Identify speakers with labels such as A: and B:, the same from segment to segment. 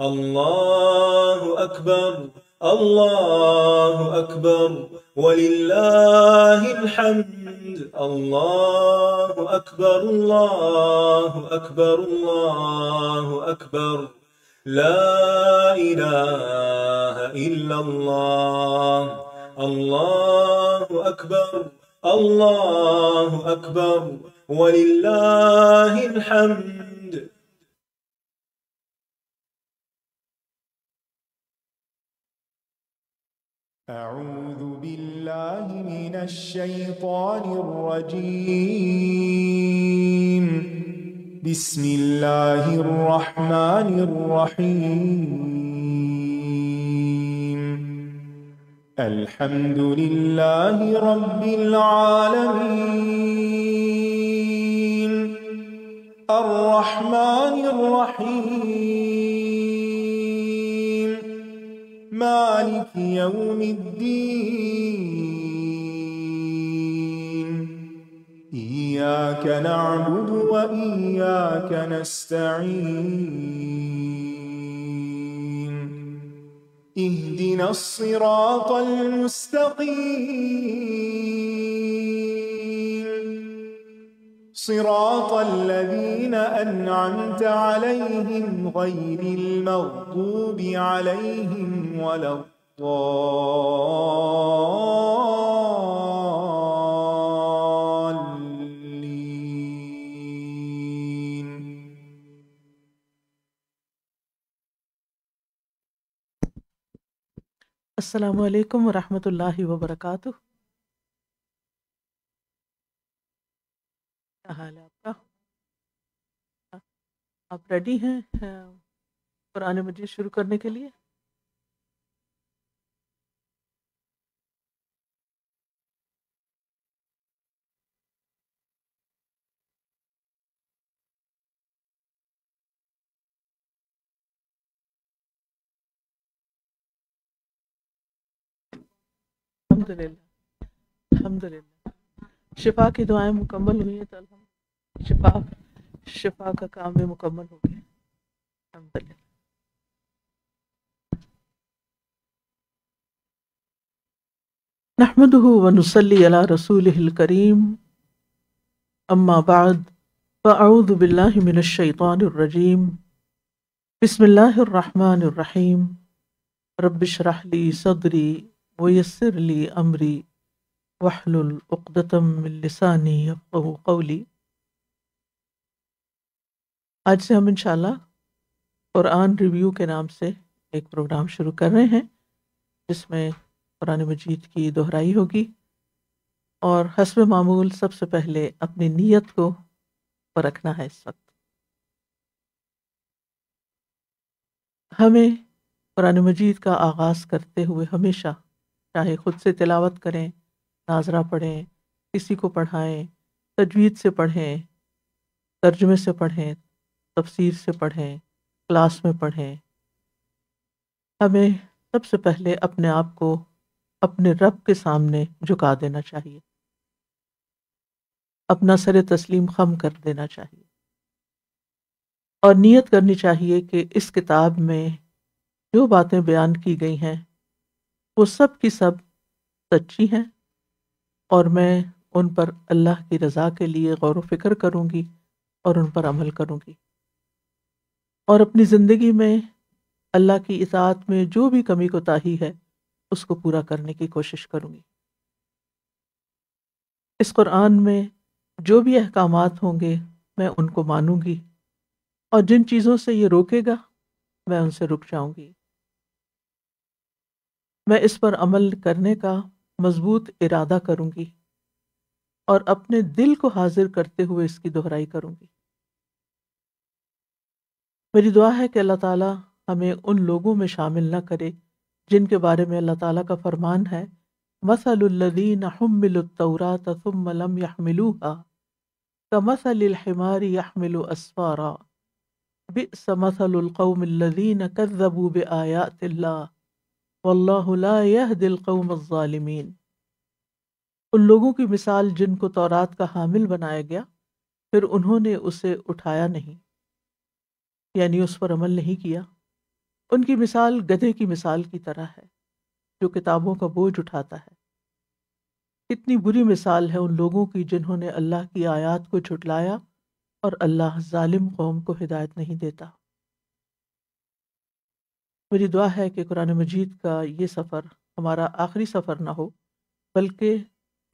A: الله أكبر الله أكبر ولله الحمد. الله أكبر الله أكبر الله أكبر. لا إله إلا الله. الله أكبر الله أكبر ولله الحمد.
B: أعوذ بالله من الشيطان الرجيم. بسم الله الرحمن الرحيم. الحمد لله رب العالمين الرحمن الرحيم مالك يوم الدين. إياك نعبد وإياك نستعين. اهدنا الصراط المستقيم صراط الذين أنعمت عليهم غير المغضوب عليهم ولا الضالين.
C: السلام علیکم ورحمۃ اللہ وبرکاتہ. کیا حال ہے آپ کا؟ آپ ریڈی ہیں قرآن مجید شروع کرنے کے لیے؟ الحمدللہ شفا کی دعائیں مکمل ہوئی ہیں تو شفا کا کام بھی مکمل ہو گیا. الحمدللہ. نحمده ونصلي على رسوله الكريم. اما بعد فاعوذ بالله من الشيطان الرجيم. بسم الله الرحمن الرحيم. رب اشرح لي صدري ويسر لي امري واحلل عقدة من لساني يفقهوا قولي. آج سے ہم انشاءاللہ قرآن ریویو کے نام سے ایک پروگرام شروع کر رہے ہیں جس میں قرآن مجید کی دہرائی ہوگی، اور حسب معمول سب سے پہلے اپنی نیت کو پرکھنا ہے. اس وقت ہمیں قرآن مجید کا آغاز کرتے ہوئے ہمیشہ چاہے خود سے تلاوت کریں، ناظرہ پڑھیں، کسی کو پڑھائیں، تجوید سے پڑھیں، ترجمے سے پڑھیں، تفسیر سے پڑھیں، کلاس میں پڑھیں، ہمیں سب سے پہلے اپنے آپ کو اپنے رب کے سامنے جھکا دینا چاہیے، اپنا سر تسلیم خم کر دینا چاہیے، اور نیت کرنی چاہیے کہ اس کتاب میں جو باتیں بیان کی گئی ہیں وہ سب کی سب سچی ہیں، اور میں ان پر اللہ کی رضا کے لیے غور و فکر کروں گی اور ان پر عمل کروں گی، اور اپنی زندگی میں اللہ کی اطاعت میں جو بھی کمی کوتاہی ہے اس کو پورا کرنے کی کوشش کروں گی. اس قرآن میں جو بھی احکامات ہوں گے میں ان کو مانوں گی، اور جن چیزوں سے یہ روکے گا میں ان سے رک جاؤں گی. میں اس پر عمل کرنے کا مضبوط ارادہ کروں گی اور اپنے دل کو حاضر کرتے ہوئے اس کی دہرائی کروں گی. میری دعا ہے کہ اللہ تعالیٰ ہمیں ان لوگوں میں شامل نہ کرے جن کے بارے میں اللہ تعالیٰ کا فرمان ہے مثل الذین حملوا التوراۃ ثم لم يحملوها كمثل الحمار يحمل اسفارا بئس مثل القوم الذین كذبوا بآیات اللہ واللہ لا يهدی القوم الظالمین. ان لوگوں کی مثال جن کو تورات کا حامل بنایا گیا پھر انہوں نے اسے اٹھایا نہیں، یعنی اس پر عمل نہیں کیا، ان کی مثال گدھے کی مثال کی طرح ہے جو کتابوں کا بوجھ اٹھاتا ہے۔ کتنی بری مثال ہے ان لوگوں کی جنہوں نے اللہ کی آیات کو جھٹلایا، اور اللہ ظالم قوم کو ہدایت نہیں دیتا۔ میری دعا ہے کہ قرآن مجید کا یہ سفر ہمارا آخری سفر نہ ہو، بلکہ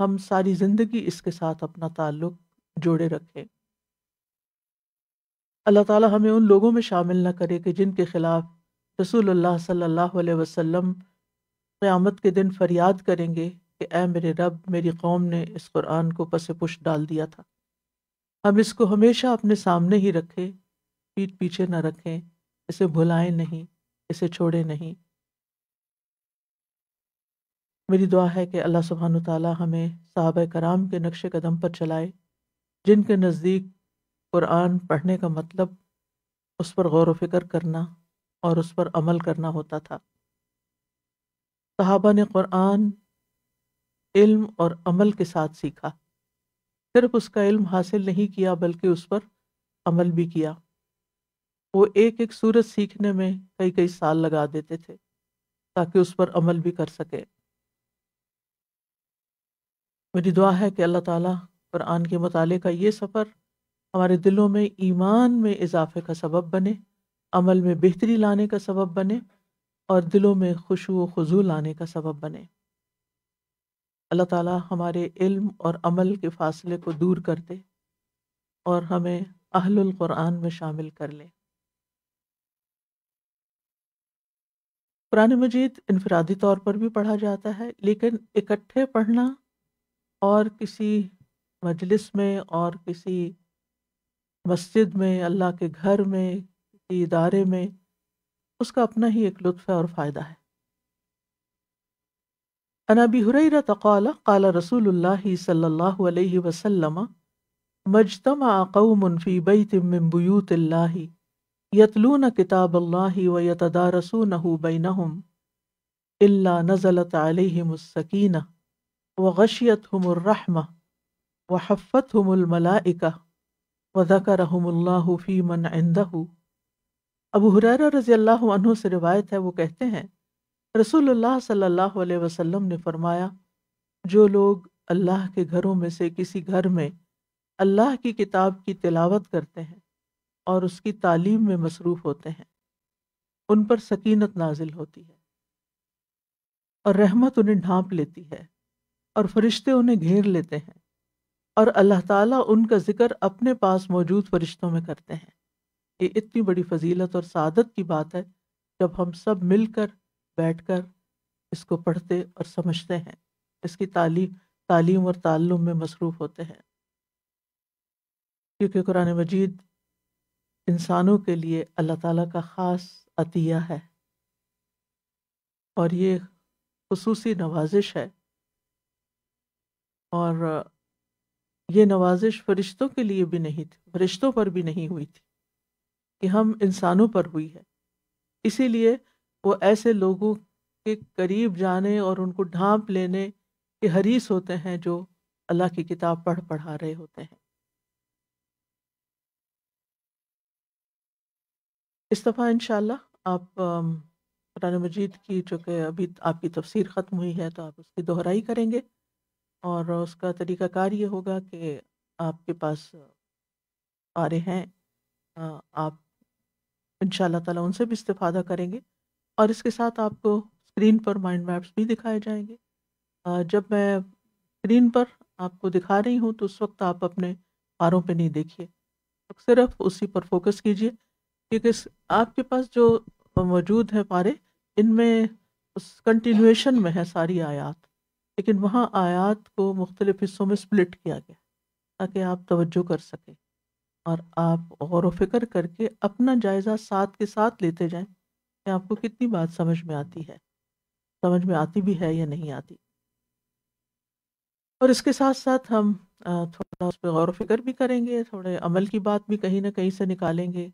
C: ہم ساری زندگی اس کے ساتھ اپنا تعلق جوڑے رکھیں۔ اللہ تعالی ہمیں ان لوگوں میں شامل نہ کرے کہ جن کے خلاف رسول اللہ صلی اللہ علیہ وسلم قیامت کے دن فریاد کریں گے کہ اے میرے رب، میری قوم نے اس قرآن کو پس پشت ڈال دیا تھا۔ ہم اس کو ہمیشہ اپنے سامنے ہی رکھیں، پیٹھ پیچھے نہ رکھیں، اسے بھلائیں نہیں، اسے چھوڑیں نہیں۔ میری دعا ہے کہ اللہ سبحانہ وتعالی ہمیں صحابہ کرام کے نقش قدم پر چلائے، جن کے نزدیک قرآن پڑھنے کا مطلب اس پر غور و فکر کرنا اور اس پر عمل کرنا ہوتا تھا۔ صحابہ نے قرآن علم اور عمل کے ساتھ سیکھا، صرف اس کا علم حاصل نہیں کیا بلکہ اس پر عمل بھی کیا۔ وہ ایک ایک سورت سیکھنے میں کئی کئی سال لگا دیتے تھے تاکہ اس پر عمل بھی کر سکے۔ میری دعا ہے کہ اللہ تعالیٰ قرآن کے مطالعے کا یہ سفر ہمارے دلوں میں ایمان میں اضافے کا سبب بنے، عمل میں بہتری لانے کا سبب بنے، اور دلوں میں خشوع و خضوع لانے کا سبب بنے۔ اللہ تعالیٰ ہمارے علم اور عمل کے فاصلے کو دور کر دے اور ہمیں اہل القرآن میں شامل کر لے۔ قرآن مجید انفرادی طور پر بھی پڑھا جاتا ہے، لیکن اکٹھے پڑھنا اور کسی مجلس میں اور کسی مسجد میں، اللہ کے گھر میں، کسی ادارے میں، اس کا اپنا ہی ایک لطف ہے اور فائدہ ہے۔ عن ابی ہریرہ قال قال رسول اللہ صلی اللہ علیہ وسلم مجتمع قوم فی بیت من بیوت اللہ یتلون کتاب اللہ ویتدارسونہ بینہم الا نزلت علیہم السکینہ وغشیتہم الرحمہ وحفتہم الملائکہ وذکرہم اللہ فی من عندہ۔ ابو ہریرہ رضی اللہ عنہ سے روایت ہے، وہ کہتے ہیں رسول اللہ صلی اللہ علیہ وسلم نے فرمایا، جو لوگ اللہ کے گھروں میں سے کسی گھر میں اللہ کی کتاب کی تلاوت کرتے ہیں اور اس کی تعلیم میں مصروف ہوتے ہیں، ان پر سکینت نازل ہوتی ہے اور رحمت انہیں ڈھانپ لیتی ہے اور فرشتے انہیں گھیر لیتے ہیں، اور اللہ تعالیٰ ان کا ذکر اپنے پاس موجود فرشتوں میں کرتے ہیں۔ یہ اتنی بڑی فضیلت اور سعادت کی بات ہے جب ہم سب مل کر بیٹھ کر اس کو پڑھتے اور سمجھتے ہیں، اس کی تعلیم اور تعلم میں مصروف ہوتے ہیں، کیونکہ قرآن مجید انسانوں کے لیے اللہ تعالیٰ کا خاص عطیہ ہے، اور یہ خصوصی نوازش ہے، اور یہ نوازش فرشتوں کے لیے بھی نہیں تھی، فرشتوں پر بھی نہیں ہوئی تھی، کہ ہم انسانوں پر ہوئی ہے۔ اسی لیے وہ ایسے لوگوں کے قریب جانے اور ان کو ڈھانپ لینے کے حریص ہوتے ہیں جو اللہ کی کتاب پڑھا رہے ہوتے ہیں۔ اس دفعہ انشاءاللہ آپ قرآن مجید کی، چونکہ ابھی آپ کی تفسیر ختم ہوئی ہے تو آپ اس کی دہرائی کریں گے، اور اس کا طریقہ کار یہ ہوگا کہ آپ کے پاس آرے ہیں، آپ انشاءاللہ تعالیٰ ان سے بھی استفادہ کریں گے، اور اس کے ساتھ آپ کو اسکرین پر مائنڈ میپس بھی دکھائے جائیں گے۔ جب میں اسکرین پر آپ کو دکھا رہی ہوں تو اس وقت آپ اپنے پاروں پہ نہیں دیکھیے، صرف اسی پر فوکس کیجیے، کیونکہ آپ کے پاس جو موجود ہے پارے، ان میں اس کنٹینویشن میں ہے ساری آیات، لیکن وہاں آیات کو مختلف حصوں میں سپلٹ کیا گیا تاکہ آپ توجہ کر سکیں اور آپ غور و فکر کر کے اپنا جائزہ ساتھ کے ساتھ لیتے جائیں کہ آپ کو کتنی بات سمجھ میں آتی ہے، سمجھ میں آتی بھی ہے یا نہیں آتی۔ اور اس کے ساتھ ساتھ ہم تھوڑا اس پہ غور و فکر بھی کریں گے، تھوڑے عمل کی بات بھی کہیں نہ کہیں سے نکالیں گے،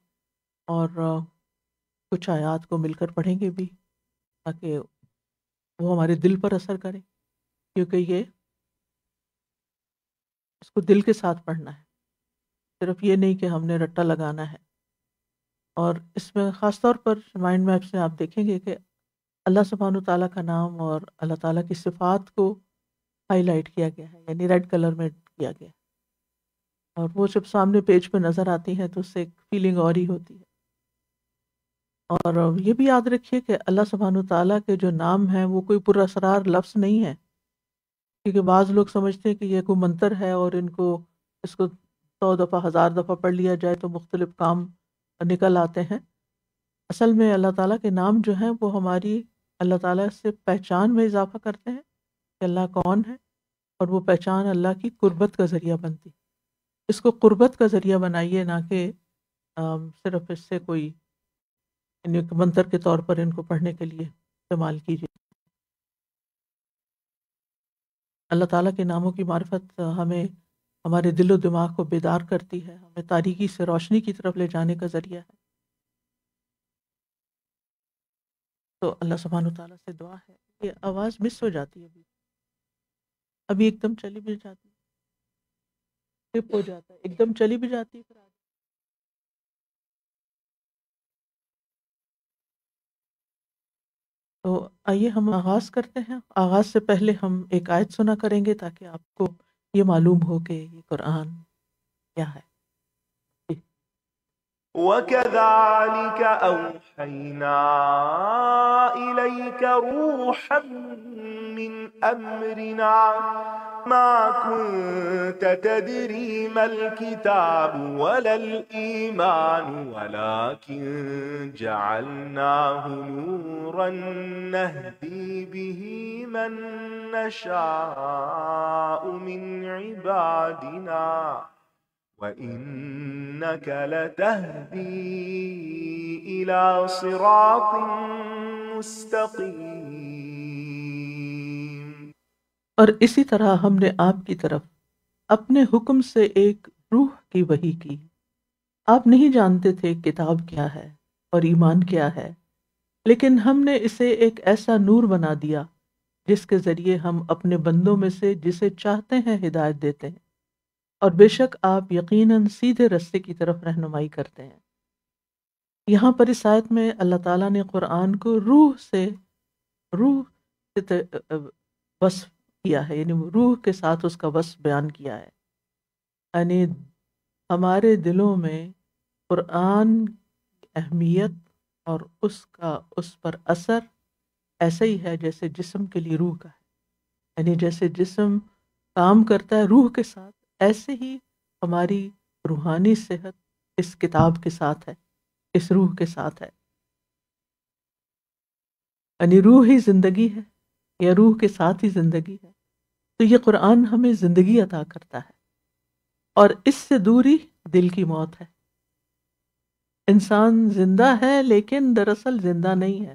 C: اور کچھ آیات کو مل کر پڑھیں گے بھی تاکہ وہ ہمارے دل پر اثر کرے، کیونکہ یہ اس کو دل کے ساتھ پڑھنا ہے، صرف یہ نہیں کہ ہم نے رٹا لگانا ہے۔ اور اس میں خاص طور پر مائنڈ میپ سے آپ دیکھیں گے کہ اللہ سبحانہ تعالیٰ کا نام اور اللہ تعالیٰ کی صفات کو ہائی لائٹ کیا گیا ہے، یعنی ریڈ کلر میں کیا گیا ہے، اور وہ جب سامنے پیج پہ نظر آتی ہیں تو اس سے ایک فیلنگ اور ہی ہوتی ہے۔ اور یہ بھی یاد رکھیے کہ اللہ سبحانہ تعالیٰ کے جو نام ہیں وہ کوئی پر اسرار لفظ نہیں ہے، کیونکہ بعض لوگ سمجھتے ہیں کہ یہ کوئی منتر ہے اور اس کو 100 دفعہ 1000 دفعہ پڑھ لیا جائے تو مختلف کام نکل آتے ہیں۔ اصل میں اللہ تعالیٰ کے نام جو ہیں وہ ہماری اللہ تعالیٰ سے پہچان میں اضافہ کرتے ہیں کہ اللہ کون ہے، اور وہ پہچان اللہ کی قربت کا ذریعہ بنتی۔ اس کو قربت کا ذریعہ بنائیے، نہ کہ صرف اس سے کوئی یعنی ایک منتر کے طور پر ان کو پڑھنے کے لیے استعمال کیجیے۔ اللہ تعالیٰ کے ناموں کی معرفت ہمیں ہمارے دل و دماغ کو بیدار کرتی ہے، ہمیں تاریکی سے روشنی کی طرف لے جانے کا ذریعہ ہے۔ تو اللہ سبحانہ تعالیٰ سے دعا ہے کہ آواز مس ہو جاتی ہے، ابھی ایک دم چلی بھی جاتی ہے، ٹپ ہو جاتا ہے، ایک دم چلی بھی جاتی ہے پھر آگے۔ تو آئیے ہم آغاز کرتے ہیں۔ آغاز سے پہلے ہم ایک آیت سنا کریں گے تاکہ آپ کو یہ معلوم ہو کہ یہ قرآن کیا ہے۔
B: وَكَذَلِكَ أَوْحَيْنَا إِلَيْكَ رُوحًا مِّنْ أَمْرِنَا مَا كُنتَ تَدْرِي مَا الْكِتَابُ وَلَا الْإِيمَانُ وَلَكِنْ جَعَلْنَاهُ نُورًا نَهْدِي بِهِ مَن نَّشَاءُ مِنْ عِبَادِنَا وَإِنَّكَ لَتَهْدِي إِلَى صِرَاطٍ مُسْتَقِيمٍ۔
C: اور اسی طرح ہم نے آپ کی طرف اپنے حکم سے ایک روح کی وحی کی۔ آپ نہیں جانتے تھے کتاب کیا ہے اور ایمان کیا ہے، لیکن ہم نے اسے ایک ایسا نور بنا دیا جس کے ذریعے ہم اپنے بندوں میں سے جسے چاہتے ہیں ہدایت دیتے ہیں، اور بے شک آپ یقیناً سیدھے رستے کی طرف رہنمائی کرتے ہیں۔ یہاں پر اس آیت میں اللہ تعالیٰ نے قرآن کو روح سے وصف کیا ہے، یعنی روح کے ساتھ اس کا وصف بیان کیا ہے، یعنی ہمارے دلوں میں قرآن کی اہمیت اور اس پر اثر ایسا ہی ہے جیسے جسم کے لیے روح کا ہے، یعنی جیسے جسم کام کرتا ہے روح کے ساتھ، ایسے ہی ہماری روحانی صحت اس کتاب کے ساتھ ہے، اس روح کے ساتھ ہے۔ یعنی روح ہی زندگی ہے یا روح کے ساتھ ہی زندگی ہے، تو یہ قرآن ہمیں زندگی عطا کرتا ہے، اور اس سے دوری دل کی موت ہے۔ انسان زندہ ہے لیکن دراصل زندہ نہیں ہے۔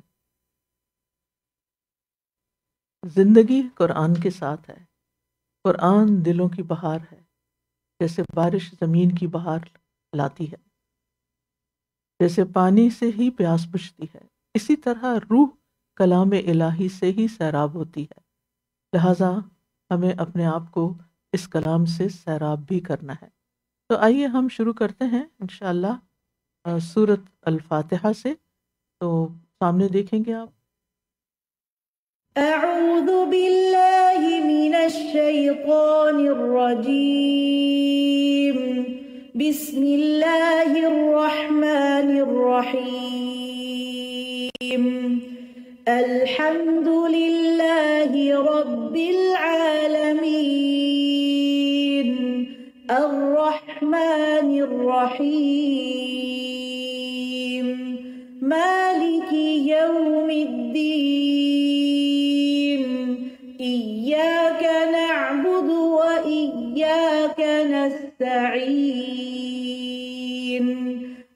C: زندگی قرآن کے ساتھ ہے۔ قرآن دلوں کی بہار ہے، جیسے بارش زمین کی بہار لاتی ہے، جیسے پانی سے ہی پیاس بجھتی ہے، اسی طرح روح کلام الہی سے ہی سیراب ہوتی ہے۔ لہٰذا ہمیں اپنے آپ کو اس کلام سے سیراب بھی کرنا ہے۔ تو آئیے ہم شروع کرتے ہیں انشاءاللہ سورۃ الفاتحہ سے۔ تو سامنے دیکھیں گے آپ۔
D: اعوذ باللہ من الشیطان الرجیم، بسم اللہ الرحمن الرحیم، الحمد للہ رب العالمین، الرحمن الرحیم، مالک یوم الدین، إياك نعبد وإياك نستعين،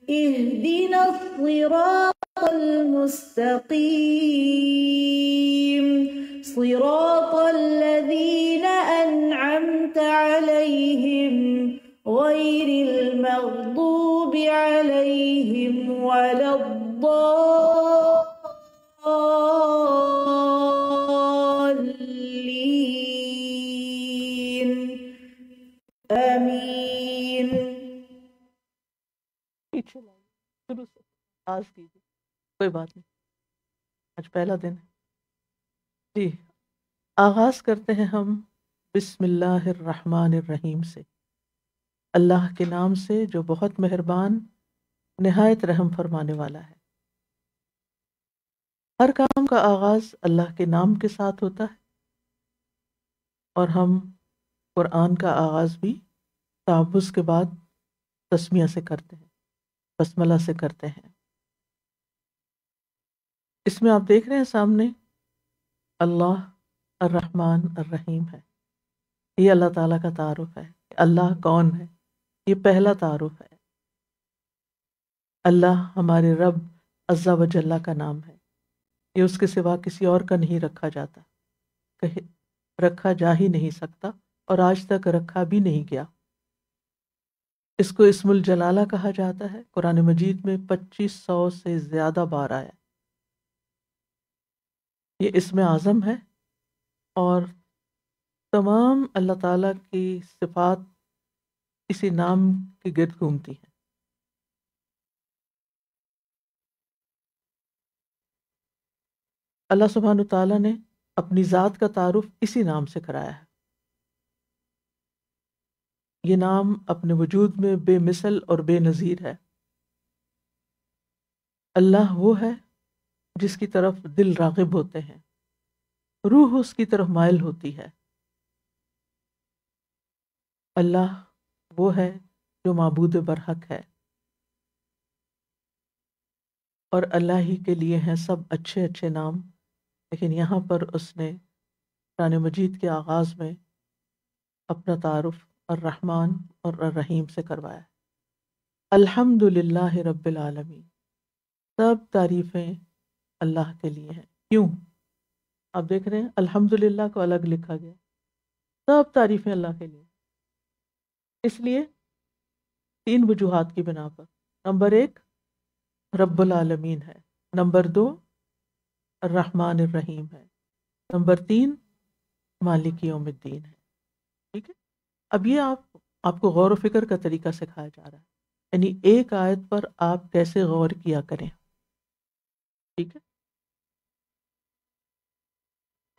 D: اهدنا الصراط المستقيم، صراط الذين أنعمت عليهم غير المغضوب عليهم ولا الضالين، آمين۔
C: شروع سے آغاز کیجیے، کوئی بات نہیں، آج پہلا دن ہے جی۔ آغاز کرتے ہیں ہم بسم اللہ الرحمن الرحیم سے، اللہ کے نام سے جو بہت مہربان نہایت رحم فرمانے والا ہے۔ ہر کام کا آغاز اللہ کے نام کے ساتھ ہوتا ہے، اور ہم قرآن کا آغاز بھی تعوذ کے بعد تسمیہ سے کرتے ہیں، بسملہ سے کرتے ہیں۔ اس میں آپ دیکھ رہے ہیں سامنے اللہ الرحمن الرحیم ہے، یہ اللہ تعالیٰ کا تعارف ہے کہ اللہ کون ہے، یہ پہلا تعارف ہے۔ اللہ ہمارے رب عز و جل کا نام ہے، یہ اس کے سوا کسی اور کا نہیں رکھا جاتا، کہ رکھا جا ہی نہیں سکتا، اور آج تک رکھا بھی نہیں گیا۔ اس کو اسم الجلالہ کہا جاتا ہے، قرآن مجید میں 2500 سے زیادہ بار آیا۔ یہ اسم اعظم ہے، اور تمام اللہ تعالیٰ کی صفات اسی نام کے گرد گھومتی ہیں۔ اللہ سبحانہ تعالیٰ نے اپنی ذات کا تعارف اسی نام سے کرایا ہے۔ یہ نام اپنے وجود میں بے مثل اور بے نظیر ہے۔ اللہ وہ ہے جس کی طرف دل راغب ہوتے ہیں، روح اس کی طرف مائل ہوتی ہے۔ اللہ وہ ہے جو معبود برحق ہے، اور اللہ ہی کے لیے ہیں سب اچھے اچھے نام، لیکن یہاں پر اس نے قرآن مجید کے آغاز میں اپنا تعارف الرحمن اور الرحیم سے کروایا ہے۔ الحمد للہ رب العالمین، سب تعریفیں اللہ کے لیے ہیں۔ کیوں؟ آپ دیکھ رہے ہیں الحمدللہ کو الگ لکھا گیا، سب تعریفیں اللہ کے لیے، اس لیے 3 وجوہات کی بنا پر۔ نمبر 1 رب العالمین ہے، نمبر 2 الرحمن الرحیم ہے، نمبر 3 مالک یوم الدین ہے۔ ٹھیک ہے، اب یہ آپ کو غور و فکر کا طریقہ سکھایا جا رہا ہے، یعنی ایک آیت پر آپ کیسے غور کیا کریں۔ ٹھیک ہے،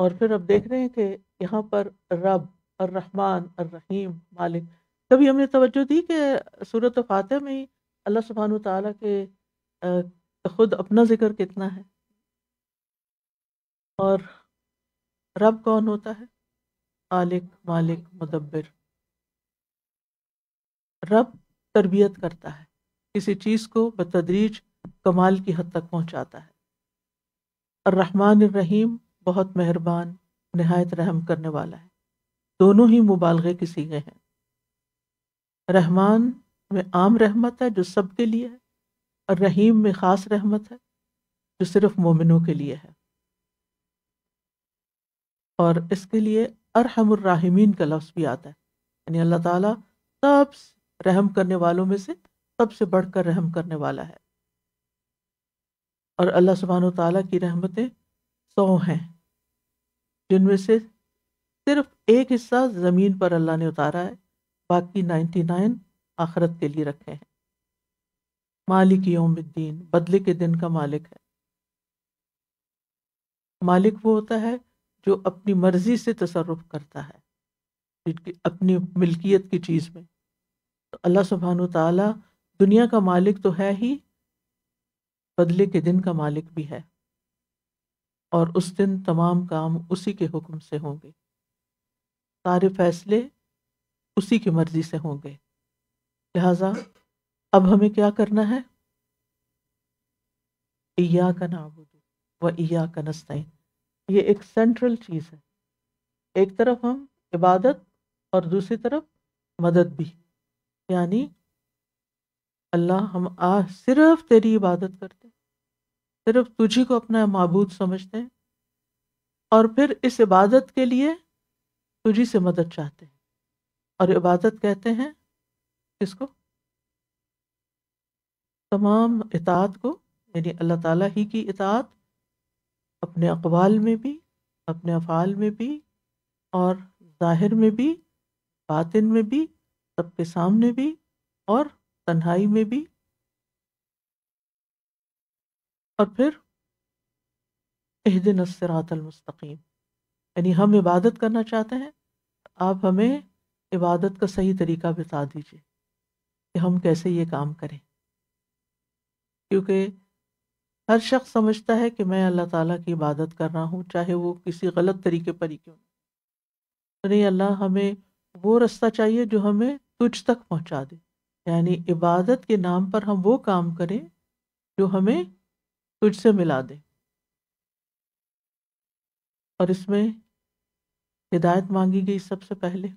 C: اور پھر اب دیکھ رہے ہیں کہ یہاں پر رب، الرحمن، الرحیم، مالک، کبھی ہم نے توجہ دی کہ سورۃ فاتحہ میں ہی اللہ سبحانہ وتعالیٰ کے خود اپنا ذکر کتنا ہے، اور رب کون ہوتا ہے؟ خالق، مالک، مدبر۔ رب تربیت کرتا ہے، کسی چیز کو بتدریج کمال کی حد تک پہنچاتا ہے۔ الرحمن الرحیم بہت مہربان، نہایت رحم کرنے والا ہے، دونوں ہی مبالغے کی صیغے ہیں۔ رحمان میں عام رحمت ہے جو سب کے لیے ہے، اور رحیم میں خاص رحمت ہے جو صرف مومنوں کے لیے ہے، اور اس کے لیے ارحم الراحمین کا لفظ بھی آتا ہے، یعنی اللہ تعالیٰ سب رحم کرنے والوں میں سے سب سے بڑھ کر رحم کرنے والا ہے۔ اور اللہ سبحانہ وتعالیٰ کی رحمتیں 100 ہیں، جن میں سے صرف ایک حصہ زمین پر اللہ نے اتارا ہے، باقی 99 آخرت کے لیے رکھے ہیں۔ مالک یوم الدین، بدلے کے دن کا مالک ہے۔ مالک وہ ہوتا ہے جو اپنی مرضی سے تصرف کرتا ہے اپنی ملکیت کی چیز میں۔ تو اللہ سبحانہ وتعالیٰ دنیا کا مالک تو ہے ہی، بدلے کے دن کا مالک بھی ہے، اور اس دن تمام کام اسی کے حکم سے ہوں گے، سارے فیصلے اسی کی مرضی سے ہوں گے۔ لہذا اب ہمیں کیا کرنا ہے؟ ایاک نعبد و ایاک نستعین، یہ ایک سینٹرل چیز ہے۔ ایک طرف ہم عبادت اور دوسری طرف مدد بھی، یعنی اللہ ہم صرف تیری عبادت کرتے ہیں، صرف تجھی کو اپنا معبود سمجھتے ہیں، اور پھر اس عبادت کے لیے تجھی سے مدد چاہتے ہیں۔ اور عبادت کہتے ہیں کس کو؟ تمام اطاعت کو، یعنی اللہ تعالیٰ ہی کی اطاعت اپنے اقوال میں بھی، اپنے افعال میں بھی، اور ظاہر میں بھی، باطن میں بھی، سب کے سامنے بھی، اور تنہائی میں بھی، اور پھر اہدنا الصراط المستقیم، یعنی ہم عبادت کرنا چاہتے ہیں، آپ ہمیں عبادت کا صحیح طریقہ بتا دیجیے کہ ہم کیسے یہ کام کریں، کیونکہ ہر شخص سمجھتا ہے کہ میں اللہ تعالیٰ کی عبادت کر رہا ہوں، چاہے وہ کسی غلط طریقے پر ہی کیوں نہ۔ نہیں، اللہ ہمیں وہ رستہ چاہیے جو ہمیں تجھ تک پہنچا دے، یعنی عبادت کے نام پر ہم وہ کام کریں جو ہمیں تجھ سے ملا دے۔ اور اس میں ہدایت مانگی گئی سب سے پہلے،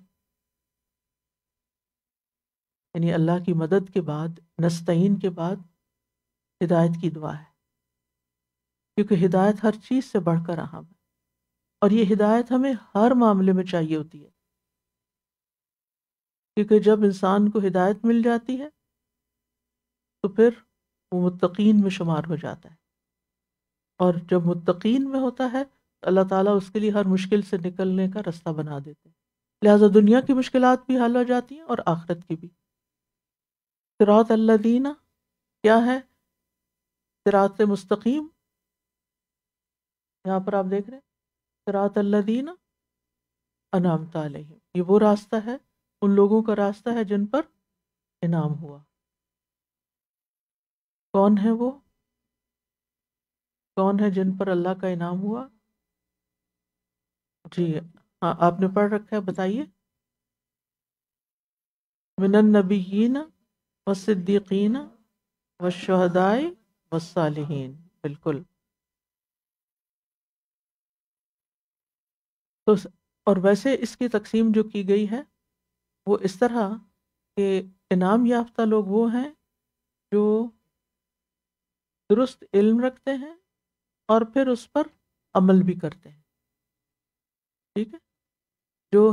C: یعنی اللہ کی مدد کے بعد، نستعین کے بعد ہدایت کی دعا ہے، کیونکہ ہدایت ہر چیز سے بڑھ کر اہم ہے، اور یہ ہدایت ہمیں ہر معاملے میں چاہیے ہوتی ہے، کیونکہ جب انسان کو ہدایت مل جاتی ہے تو پھر وہ متقین میں شمار ہو جاتا ہے، اور جب متقین میں ہوتا ہے تو اللہ تعالیٰ اس کے لیے ہر مشکل سے نکلنے کا رستہ بنا دیتے ہیں، لہٰذا دنیا کی مشکلات بھی حل ہو جاتی ہیں اور آخرت کی بھی۔ صراط الذین کیا ہے؟ صراط مستقیم، یہاں پر آپ دیکھ رہے ہیں صراط الذین انعمت علیہم، یہ وہ راستہ ہے، ان لوگوں کا راستہ ہے جن پر انعام ہوا۔ کون ہے وہ؟ کون ہے جن پر اللہ کا انعام ہوا؟ جی ہاں، آپ نے پڑھ رکھا ہے، بتائیے۔ من النبیین والصدیقین والشہداء والصالحین، بالکل۔ تو اور ویسے اس کی تقسیم جو کی گئی ہے وہ اس طرح کہ انعام یافتہ لوگ وہ ہیں جو درست علم رکھتے ہیں اور پھر اس پر عمل بھی کرتے ہیں، ٹھیک ہے، جو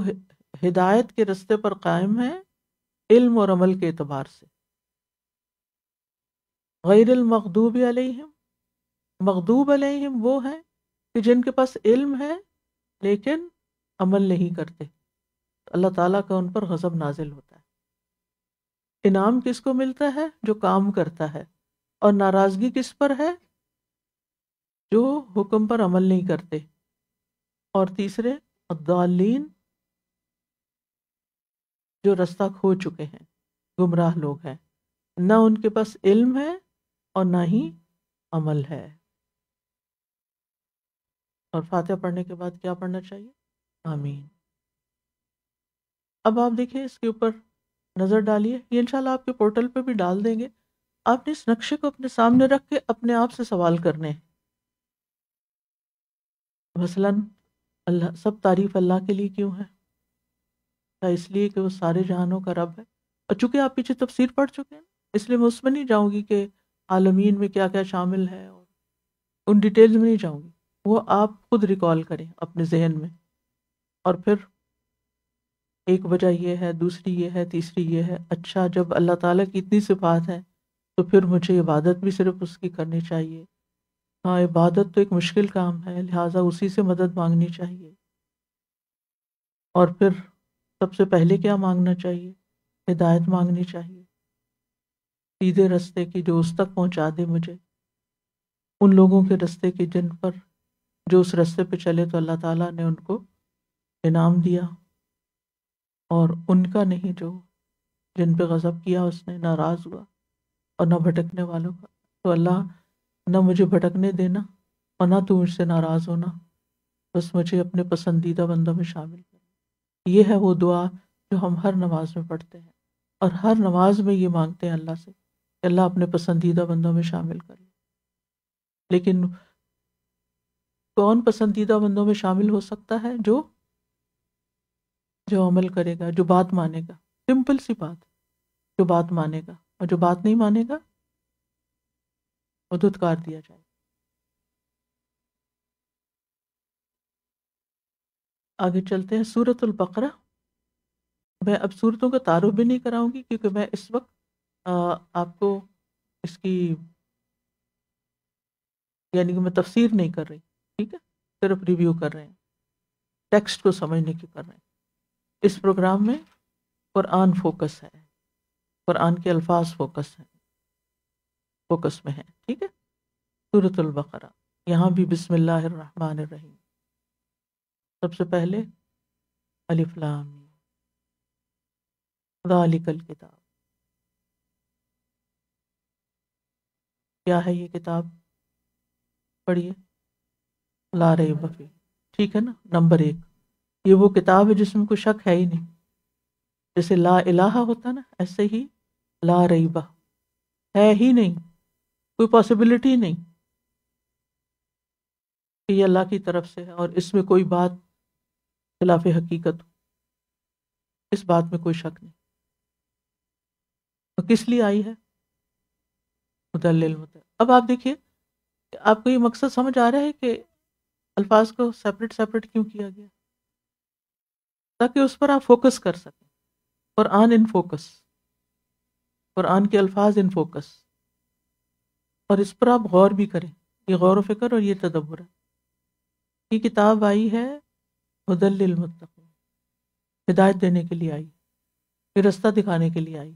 C: ہدایت کے رستے پر قائم ہیں علم اور عمل کے اعتبار سے۔ غیر المغضوب علیہم، مغضوب علیہم وہ ہیں کہ جن کے پاس علم ہے لیکن عمل نہیں کرتے، اللہ تعالیٰ کا ان پر غضب نازل ہوتا ہے۔ انعام کس کو ملتا ہے؟ جو کام کرتا ہے، اور ناراضگی کس پر ہے؟ جو حکم پر عمل نہیں کرتے۔ اور تیسرے الضالین، جو رستہ کھو چکے ہیں، گمراہ لوگ ہیں، نہ ان کے پاس علم ہے اور نہ ہی عمل ہے۔ اور فاتحہ پڑھنے کے بعد کیا پڑھنا چاہیے؟ آمین۔ اب آپ دیکھیں اس کے اوپر نظر ڈالیے، یہ انشاءاللہ آپ کے پورٹل پہ بھی ڈال دیں گے۔ آپ نے اس نقشے کو اپنے سامنے رکھ کے اپنے آپ سے سوال کرنے ہیں۔ مثلاً اللہ، سب تعریف اللہ کے لیے کیوں ہے؟ کیا اس لیے کہ وہ سارے جہانوں کا رب ہے؟ اور چونکہ آپ پیچھے تفسیر پڑھ چکے ہیں اس لیے میں اس میں نہیں جاؤں گی کہ عالمین میں کیا کیا شامل ہے، اور ان ڈیٹیلز میں نہیں جاؤں گی، وہ آپ خود ریکال کریں اپنے ذہن میں۔ اور پھر ایک وجہ یہ ہے، دوسری یہ ہے، تیسری یہ ہے۔ اچھا، جب اللہ تعالیٰ کی اتنی صفات ہیں تو پھر مجھے عبادت بھی صرف اس کی کرنی چاہیے۔ ہاں، عبادت تو ایک مشکل کام ہے، لہٰذا اسی سے مدد مانگنی چاہیے۔ اور پھر سب سے پہلے کیا مانگنا چاہیے؟ ہدایت مانگنی چاہیے، سیدھے رستے کی، جو اس تک پہنچا دے مجھے، ان لوگوں کے رستے کی جن پر جو اس رستے پہ چلے تو اللہ تعالیٰ نے ان کو انعام دیا، اور ان کا نہیں جو جن پہ غضب کیا اس نے، ناراض ہوا، اور نہ بھٹکنے والوں کا۔ تو اللہ نہ مجھے بھٹکنے دینا اور نہ تو مجھ سے ناراض ہونا، بس مجھے اپنے پسندیدہ بندوں میں شامل کر۔ یہ ہے وہ دعا جو ہم ہر نماز میں پڑھتے ہیں، اور ہر نماز میں یہ مانگتے ہیں اللہ سے کہ اللہ اپنے پسندیدہ بندوں میں شامل کر لے۔ لیکن کون پسندیدہ بندوں میں شامل ہو سکتا ہے؟ جو عمل کرے گا، جو بات مانے گا، سمپل سی بات، جو بات مانے گا، اور جو بات نہیں مانے گا وہ دھتکار دیا جائے۔ آگے چلتے ہیں سورۃ البقرہ۔ میں اب سورتوں کا تعارف بھی نہیں کراؤں گی کیونکہ میں اس وقت آپ کو اس کی یعنی کہ میں تفسیر نہیں کر رہی، ٹھیک ہے، صرف ریویو کر رہے ہیں، ٹیکسٹ کو سمجھنے کی کر رہے ہیں۔ اس پروگرام میں قرآن فوکس ہے، قرآن کے الفاظ فوکس میں ہیں، ٹھیک ہے۔ سورۃ البقرہ، یہاں بھی بسم اللہ الرحمن الرحیم. سب سے پہلے الف لام میم، ذالک الکتاب. کیا ہے یہ کتاب؟ پڑھیے. لا ریب فیہ، ٹھیک ہے نا. نمبر 1، یہ وہ کتاب ہے جس میں کوئی شک ہے ہی نہیں. جیسے لا الہ ہوتا نا، ایسے ہی لا ریبہ ہے ہی نہیں، کوئی پاسبلٹی نہیں کہ یہ اللہ کی طرف سے ہے اور اس میں کوئی بات خلاف حقیقت ہو. اس بات میں کوئی شک نہیں. اور کس لیے آئی ہے؟ ہدی للمتقین. اب آپ دیکھیے کہ آپ کو یہ مقصد سمجھ آ رہا ہے کہ الفاظ کو سیپریٹ سیپریٹ کیوں کیا گیا، تاکہ اس پر آپ فوکس کر سکیں. قرآن ان فوکس، قرآن کے الفاظ ان فوکس، اور اس پر آپ غور بھی کریں. یہ غور و فکر اور یہ تدبر ہے. یہ کتاب آئی ہے ہدی للمتقین، ہدایت دینے کے لیے آئی، یہ رستہ دکھانے کے لیے آئی.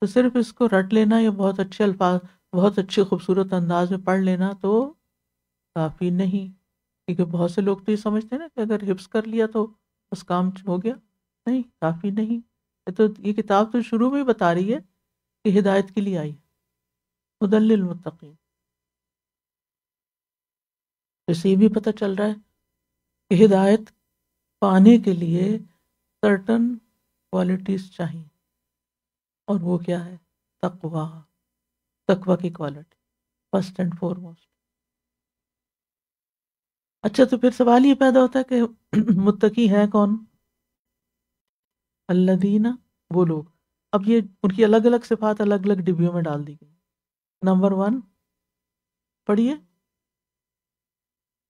C: تو صرف اس کو رٹ لینا یا بہت اچھے الفاظ، بہت اچھے خوبصورت انداز میں پڑھ لینا تو کافی نہیں. کیونکہ بہت سے لوگ تو یہ سمجھتے ہیں نا کہ اگر حفظ کر لیا تو بس کام ہو گیا. نہیں، کافی نہیں. تو یہ کتاب تو شروع میں ہی بتا رہی ہے کہ ہدایت کے لیے آئی، ہدی للمتقین. اس سے یہ بھی پتہ چل رہا ہے کہ ہدایت پانے کے لیے سرٹن کوالٹیز چاہیے، اور وہ کیا ہے؟ تقوی. تقوی کی quality first and foremost. اچھا، تو پھر سوال یہ پیدا ہوتا ہے کہ متقی ہیں کون؟ الذین، وہ لوگ. اب یہ ان کی الگ الگ صفات الگ الگ ڈبیوں میں ڈال دی گئی. نمبر 1 پڑھیے،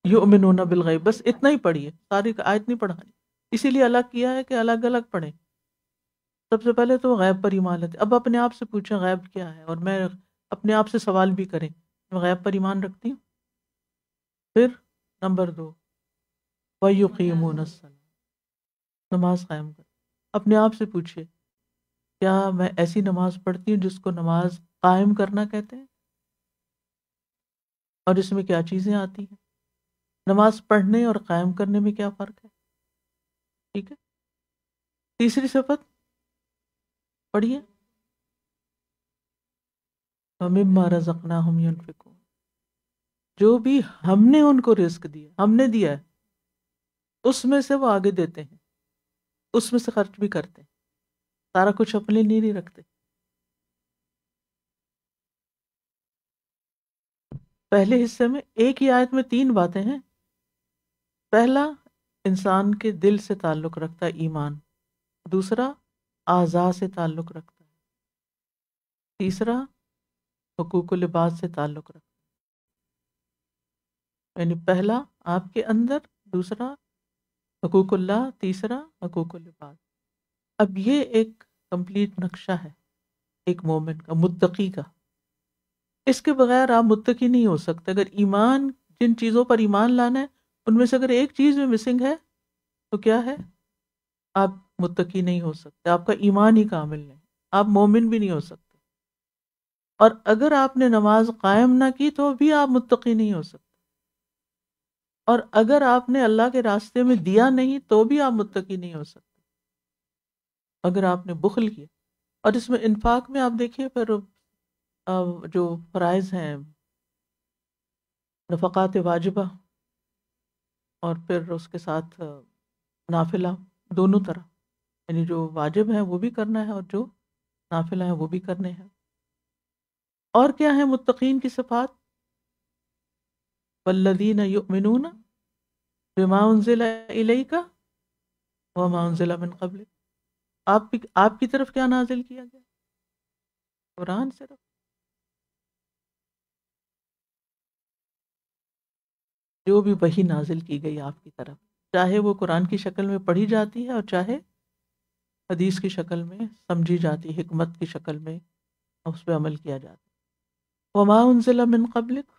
C: یؤمنون بالغیب. بس اتنا ہی پڑھیے، ساری آیت نہیں پڑھانی. اسی لیے الگ کیا ہے کہ الگ الگ پڑھیں. سب سے پہلے تو غیب پر ایمان لیتے. اب اپنے آپ سے پوچھیں غیب کیا ہے، اور میں اپنے آپ سے سوال بھی کریں، میں غیب پر ایمان رکھتی ہوں. پھر نمبر 2، وَيُقِيمُونَ الصَّلَاةَ، نماز قائم کر. اپنے آپ سے پوچھئے کیا میں ایسی نماز پڑھتی ہوں جس کو نماز قائم کرنا کہتے ہیں، اور اس میں کیا چیزیں آتی ہیں. نماز پڑھنے اور قائم کرنے میں کیا فرق ہے. ٹھیک ہے. تیسری صفت پڑھیے، وَمِمَّا رَزَقْنَاهُمْ يُنْفِقُونَ. جو بھی ہم نے ان کو رزق دیا، ہم نے دیا ہے، اس میں سے وہ آگے دیتے ہیں، اس میں سے خرچ بھی کرتے ہیں. سارا کچھ اپنے لیے نہیں رکھتے. پہلے حصے میں ایک ہی آیت میں 3 باتیں ہیں. پہلا، انسان کے دل سے تعلق رکھتا ہے ایمان. دوسرا، اعضاء سے تعلق رکھتا ہے. تیسرا، حقوق العباد سے تعلق رکھتا ہے. یعنی پہلا آپ کے اندر، دوسرا حقوق اللہ، تیسرا حقوق العباد. اب یہ ایک کمپلیٹ نقشہ ہے ایک مومن کا، متقی کا. اس کے بغیر آپ متقی نہیں ہو سکتے. اگر ایمان، جن چیزوں پر ایمان لانا ہے ان میں سے اگر ایک چیز میں مسنگ ہے تو کیا ہے؟ آپ متقی نہیں ہو سکتے. آپ کا ایمان ہی کامل نہیں، آپ مومن بھی نہیں ہو سکتے. اور اگر آپ نے نماز قائم نہ کی تو بھی آپ متقی نہیں ہو سکتے. اور اگر آپ نے اللہ کے راستے میں دیا نہیں تو بھی آپ متقی نہیں ہو سکتے. اگر آپ نے بخل کیا، اور اس میں انفاق میں آپ دیکھیے پھر جو فرائض ہیں، نفقات واجبہ اور پھر اس کے ساتھ نافلہ، دونوں طرح. یعنی جو واجب ہیں وہ بھی کرنا ہے اور جو نافلہ ہیں وہ بھی کرنے ہیں. اور کیا ہے متقین کی صفات؟ والذین یؤمنون بما انزل الیک وما انزل من قبلک. آپ کی طرف کیا نازل کیا گیا؟ قرآن صرف. جو بھی وحی نازل کی گئی آپ کی طرف، چاہے وہ قرآن کی شکل میں پڑھی جاتی ہے اور چاہے حدیث کی شکل میں سمجھی جاتی، حکمت کی شکل میں اس پہ عمل کیا جاتا. وما انزل من قبلک،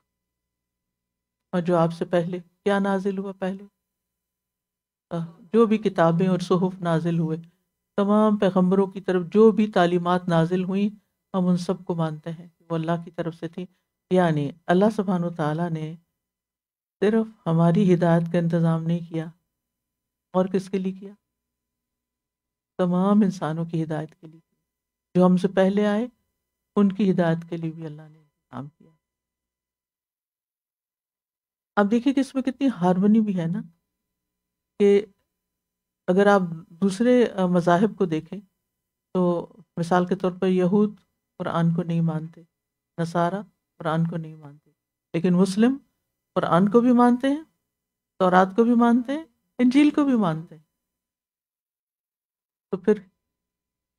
C: اور جو آپ سے پہلے کیا نازل ہوا، پہلے جو بھی کتابیں اور صحف نازل ہوئے، تمام پیغمبروں کی طرف جو بھی تعلیمات نازل ہوئیں، ہم ان سب کو مانتے ہیں وہ اللہ کی طرف سے تھی. یعنی اللہ سبحانہ و تعالیٰ نے صرف ہماری ہدایت کا انتظام نہیں کیا، اور کس کے لیے کیا؟ تمام انسانوں کی ہدایت کے لیے، جو ہم سے پہلے آئے ان کی ہدایت کے لیے بھی اللہ نے انتظام کیا۔ اب دیکھیے کہ اس میں کتنی ہارمونی بھی ہے نا، کہ اگر آپ دوسرے مذاہب کو دیکھیں تو مثال کے طور پر یہود قرآن کو نہیں مانتے، نصارہ قرآن کو نہیں مانتے، لیکن مسلم قرآن کو بھی مانتے ہیں، تورات کو بھی مانتے ہیں، انجیل کو بھی مانتے ہیں۔ تو پھر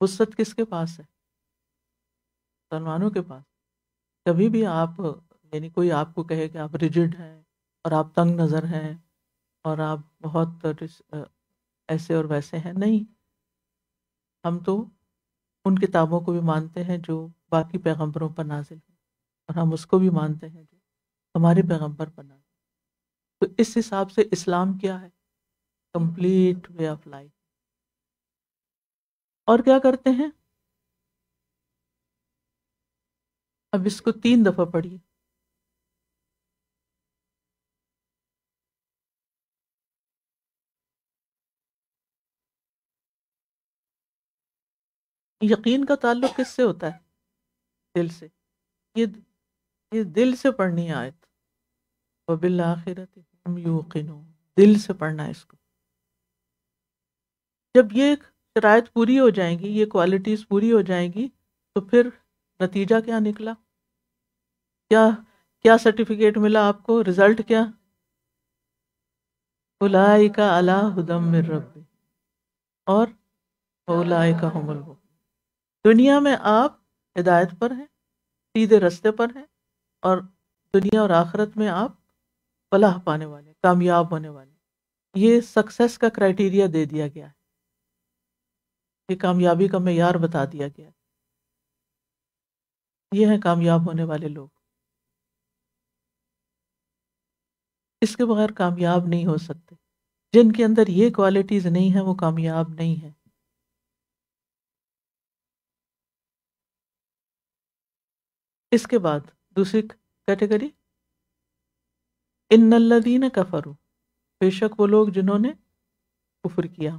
C: وسعت کس کے پاس ہے؟ مسلمانوں کے پاس۔ کبھی بھی آپ یعنی کوئی آپ کو کہے کہ آپ ریجڈ ہیں اور آپ تنگ نظر ہیں اور آپ بہت ایسے اور ویسے ہیں، نہیں، ہم تو ان کتابوں کو بھی مانتے ہیں جو باقی پیغمبروں پر نازل ہیں، اور ہم اس کو بھی مانتے ہیں جو ہمارے پیغمبر پر نازل۔ تو اس حساب سے اسلام کیا ہے؟ Complete way of life. اور کیا کرتے ہیں؟ اب اس کو 3 دفعہ پڑھیے۔ یقین کا تعلق کس سے ہوتا ہے؟ دل سے۔ یہ دل سے پڑھنی ہے آیت، وَبِالْآخِرَةِ هُمْ يُوقِنُونَ، دل سے پڑھنا ہے اس کو۔ جب یہ شرائط پوری ہو جائیں گی، یہ کوالٹیز پوری ہو جائیں گی، تو پھر نتیجہ کیا نکلا؟ کیا سرٹیفکیٹ ملا آپ کو؟ رزلٹ کیا؟ اولئک علی ھدی من ربہم، اور اولئک ھم المفلحون۔ دنیا میں آپ ہدایت پر ہیں، سیدھے رستے پر ہیں، اور دنیا اور آخرت میں آپ فلاح پانے والے، کامیاب ہونے والے۔ یہ سکسیس کا کرائیٹیریا دے دیا گیا ہے، یہ کامیابی کا معیار بتا دیا گیا ہے۔ یہ ہیں کامیاب ہونے والے لوگ، اس کے بغیر کامیاب نہیں ہو سکتے۔ جن کے اندر یہ کوالٹیز نہیں ہیں وہ کامیاب نہیں ہیں۔ اس کے بعد دوسری کیٹیگری، ان الذین کفروا، بے شک وہ لوگ جنہوں نے کفر کیا۔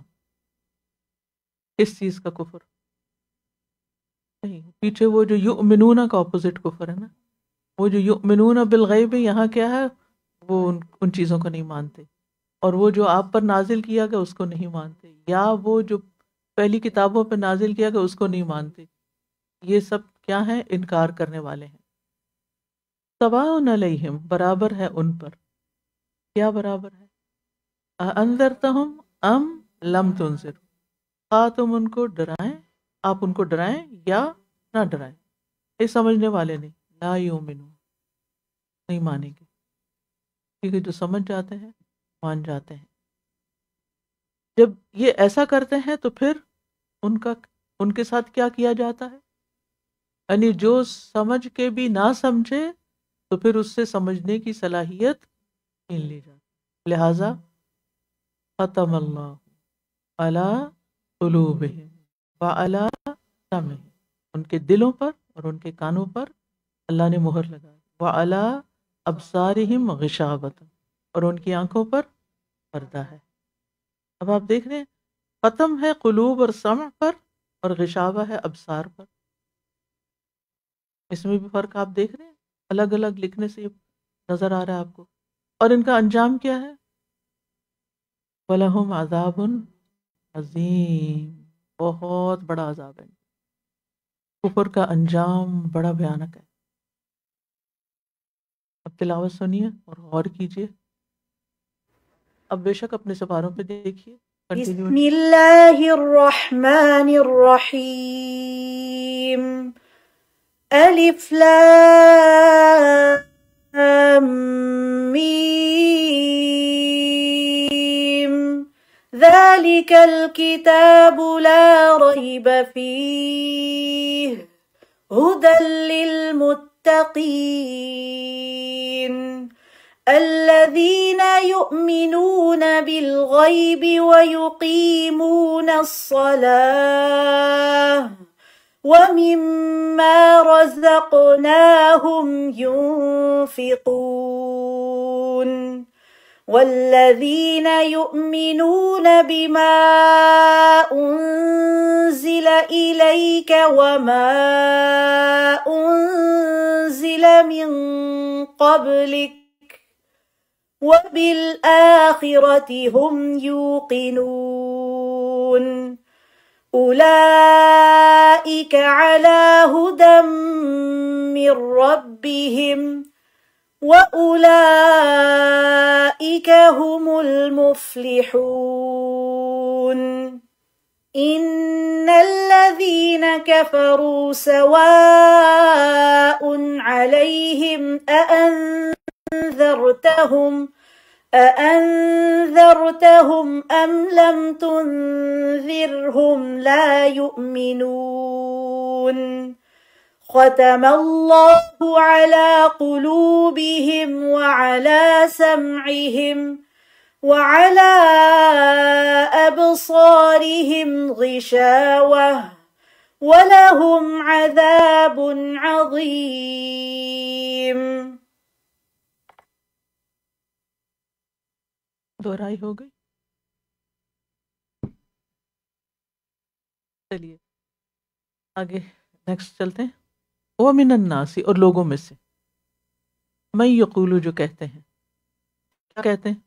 C: کس چیز کا کفر؟ نہیں، پیچھے وہ جو یؤمنون کا اپوزٹ کفر ہے نا، وہ جو یؤمنون بالغیب، یہاں کیا ہے؟ وہ ان چیزوں کو نہیں مانتے، اور وہ جو آپ پر نازل کیا گیا اس کو نہیں مانتے، یا وہ جو پہلی کتابوں پہ نازل کیا گیا اس کو نہیں مانتے۔ یہ سب کیا ہیں؟ انکار کرنے والے ہیں۔ سواء علیہم، برابر ہے ان پر۔ کیا برابر ہے؟ انذرتہم ام لم تنذر، خواہ تم ان کو ڈرائیں، آپ ان کو ڈرائیں یا نہ ڈرائیں، یہ سمجھنے والے نہیں، لا یؤمنون، نہیں مانیں گے، کیونکہ جو سمجھ جاتے ہیں مان جاتے ہیں۔ جب یہ ایسا کرتے ہیں تو پھر ان کے ساتھ کیا کیا جاتا ہے؟ یعنی جو سمجھ کے بھی نہ سمجھے تو پھر اس سے سمجھنے کی صلاحیت چھین لی جاتی۔ لہذا ختم اللہ علی قلوبہم وعلی سمعہم، ان کے دلوں پر اور ان کے کانوں پر اللہ نے مہر لگا، وعلی ابصارہم غشاوۃ، اور ان کی آنکھوں پر پردہ ہے۔ اب آپ دیکھ رہے ہیں، ختم ہے قلوب اور سمع پر، اور غشاوہ ہے ابصار پر۔ اس میں بھی فرق آپ دیکھ رہے ہیں، الگ الگ لکھنے سے نظر آ رہا ہے آپ کو۔ اور ان کا انجام کیا ہے؟ وَلَهُمْ عَذَابٌ عظیم، بہت بڑا عذاب ہے۔ کفر کا انجام بڑا بھیانک ہے۔ اب تلاوت سنیے اور غور کیجیے۔ اب بے شک اپنے سپاروں پہ دیکھیے۔
D: بسم اللہ الرحمن الرحیم، الف لام میم، ذالک الکتاب لا ریب فیہ، ھدی للمتقین، الذین یؤمنون بالغیب ویقیمون الصلاة ومما رزقناهم ينفقون والذين يؤمنون بما أنزل إليك وما أنزل من قبلك وبالآخرة هم يوقنون أولئك على هدى من ربهم وأولئك هم المفلحون إن الذين كفروا سواء عليهم أأنذرتهم أم لم تنذرهم لا يؤمنون ختم الله على قلوبهم وعلى سمعهم وعلى أبصارهم غشاوة ولهم عذاب عظيم.
C: دہرائی ہو گئی. چلیے آگے نیکسٹ چلتے ہیں. وَمِنَ النَّاسِ اور لوگوں میں سے مَن یقول جو کہتے ہیں. کیا کہتے ہیں؟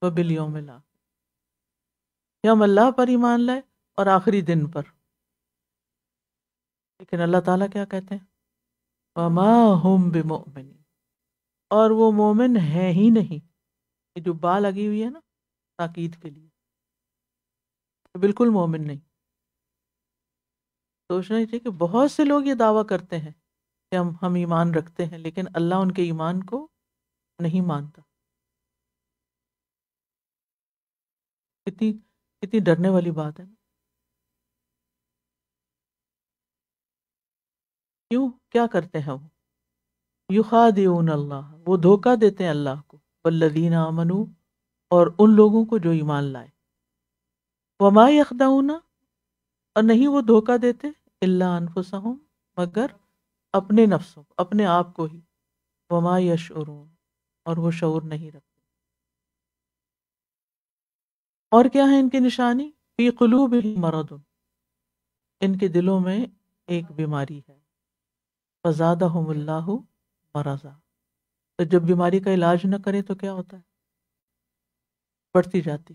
C: وَبِالْيَوْمِ الْآخِرِ کہ ہم اللہ پر ایمان لائے اور آخری دن پر. لیکن اللہ تعالیٰ کیا کہتے ہیں؟ وَمَا هُمْ بِمُؤْمِنِينَ اور وہ مومن ہے ہی نہیں. یہ جو با لگی ہوئی ہے نا تاکید کے لیے، بالکل مومن نہیں. سوچنا چاہیے کہ بہت سے لوگ یہ دعویٰ کرتے ہیں کہ ہم ایمان رکھتے ہیں، لیکن اللہ ان کے ایمان کو نہیں مانتا. کتنی ڈرنے والی بات ہے. کیوں؟ کیا کرتے ہیں وہ؟ یخادعون اللہ وہ دھوکہ دیتے ہیں اللہ کو، والذین آمنوا اور ان لوگوں کو جو ایمان لائے. وما یخدعون اور نہیں وہ دھوکہ دیتے الا انفسہم مگر اپنے نفسوں اپنے آپ کو ہی. وما یشعرون اور وہ شعور نہیں رکھتے. اور کیا ہے ان کی نشانی؟ فی قلوبہم مرض ان کے دلوں میں ایک بیماری ہے. فزادہم اللہ مرضا تو جب بیماری کا علاج نہ کرے تو کیا ہوتا ہے؟ بڑھتی جاتی.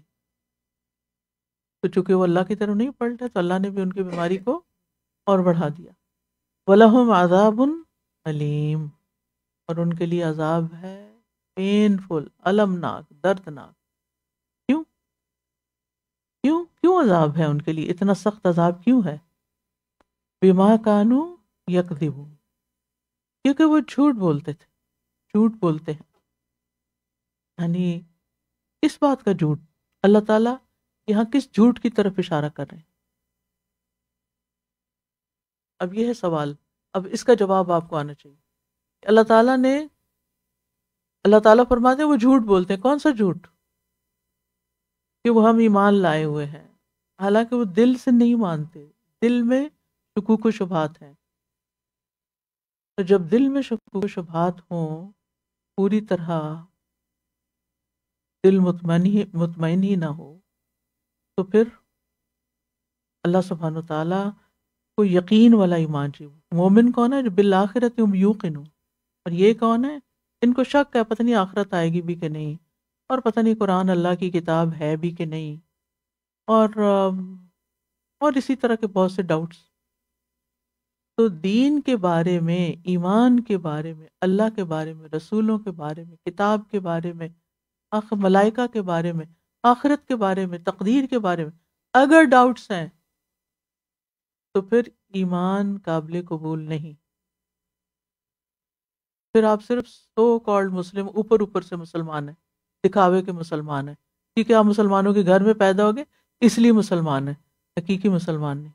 C: تو چونکہ وہ اللہ کی طرف نہیں پلٹے تو اللہ نے بھی ان کی بیماری کو اور بڑھا دیا. وَلَهُمْ عَذَابٌ علیم اور ان کے لیے عذاب ہے پینفل، المناک، دردناک. کیوں عذاب ہے ان کے لیے؟ اتنا سخت عذاب کیوں ہے؟ بما کانوا یکذبون کیونکہ وہ جھوٹ بولتے تھے. جھوٹ بولتے ہیں یعنی اس بات کا جھوٹ. اللہ تعالیٰ یہاں کس جھوٹ کی طرف اشارہ کر رہے ہیں؟ اب یہ ہے سوال. اب اس کا جواب آپ کو آنا چاہیے. اللہ تعالیٰ فرماتے ہیں وہ جھوٹ بولتے ہیں. کون سا جھوٹ؟ کہ وہ ہم ایمان لائے ہوئے ہیں، حالانکہ وہ دل سے نہیں مانتے. دل میں شکوک و شبہات ہیں. تو جب دل میں شکوک و شبہات ہوں، پوری طرح دل مطمئن ہی نہ ہو، تو پھر اللہ سبحانہ وتعالیٰ کو یقین والا ایمان چاہیے. مومن کون ہے؟ جو بالآخرت ہم یوقنون. اور یہ کون ہے؟ ان کو شک ہے پتہ نہیں آخرت آئے گی بھی کہ نہیں، اور پتہ نہیں قرآن اللہ کی کتاب ہے بھی کہ نہیں، اور اسی طرح کے بہت سے ڈاؤٹس. تو دین کے بارے میں، ایمان کے بارے میں، اللہ کے بارے میں، رسولوں کے بارے میں، کتاب کے بارے میں، ملائکہ کے بارے میں، آخرت کے بارے میں، تقدیر کے بارے میں اگر ڈاؤٹس ہیں تو پھر ایمان قابل قبول نہیں. پھر آپ صرف سو کالڈ مسلم، اوپر سے مسلمان ہیں، دکھاوے کے مسلمان ہیں، کیونکہ آپ مسلمانوں کے گھر میں پیدا ہو گئے اس لیے مسلمان ہیں، حقیقی مسلمان نہیں.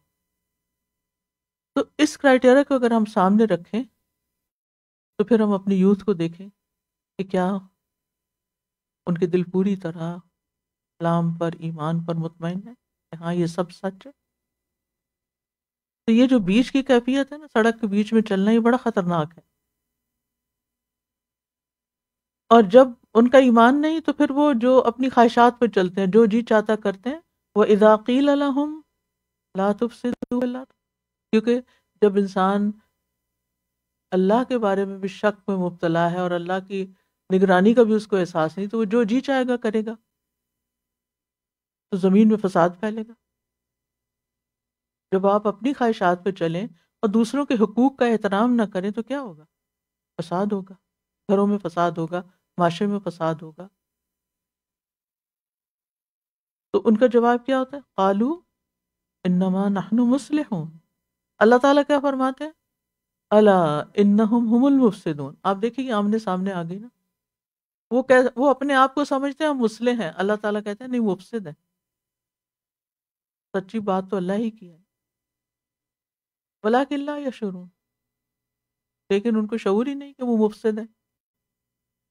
C: تو اس کرائٹیریا کو اگر ہم سامنے رکھیں تو پھر ہم اپنی یوتھ کو دیکھیں کہ کیا ان کے دل پوری طرح اسلام پر، ایمان پر مطمئن ہے کہ ہاں یہ سب سچ ہے. تو یہ جو بیچ کی کیفیت ہے نا، سڑک کے بیچ میں چلنا، یہ بڑا خطرناک ہے. اور جب ان کا ایمان نہیں تو پھر وہ جو اپنی خواہشات پہ چلتے ہیں، جو جی چاہتا کرتے ہیں. وَإِذَا قِيلَ لَهُمْ لَا تُفْسِدُوا فِي الْأَرْضِ، کیونکہ جب انسان اللہ کے بارے میں بھی شک میں مبتلا ہے اور اللہ کی نگرانی کا بھی اس کو احساس نہیں، تو وہ جو جی چاہے گا کرے گا، تو زمین میں فساد پھیلے گا. جب آپ اپنی خواہشات پہ چلیں اور دوسروں کے حقوق کا احترام نہ کریں تو کیا ہوگا؟ فساد ہوگا، گھروں میں فساد ہوگا، معاشرے میں فساد ہوگا. تو ان کا جواب کیا ہوتا ہے؟ قالوا انما نحن مصلحون. اللہ تعالیٰ کیا فرماتے ہیں؟ الا انہم هم المفسدون. آپ دیکھیں کہ آمنے سامنے آ گئی نا. وہ اپنے آپ کو سمجھتے ہیں ہم مصلح ہیں، اللہ تعالیٰ کہتے ہیں نہیں، مفسد ہے. سچی بات تو اللہ ہی کی ہے، ولکن لا یشعرون، لیکن ان کو شعور ہی نہیں کہ وہ مفسد ہے.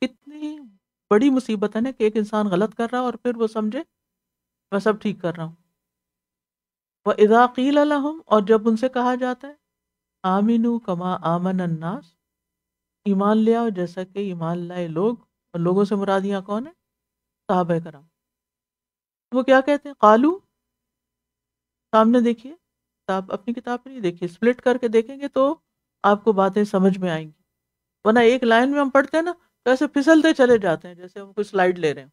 C: کتنی بڑی مصیبت ہے نا کہ ایک انسان غلط کر رہا اور پھر وہ سمجھے میں سب ٹھیک کر رہا ہوں. وَإِذَا قِيلَ لَهُمْ، اور جب ان سے کہا جاتا ہے آمنوا کما آمن الناس، ایمان لے آؤ جیسا کہ ایمان لائے لوگ. اور لوگوں سے مراد یہاں کون ہے؟ صحابہ کرام. وہ کیا کہتے ہیں؟ قالو، سامنے دیکھیے، آپ اپنی کتاب میں نہیں دیکھیے، سپلٹ کر کے دیکھیں گے تو آپ کو باتیں سمجھ میں آئیں گی. ورنہ ایک لائن میں ہم پڑھتے ہیں نا تو ایسے پھسلتے چلے جاتے ہیں جیسے ہم کوئی سلائیڈ لے رہے ہیں.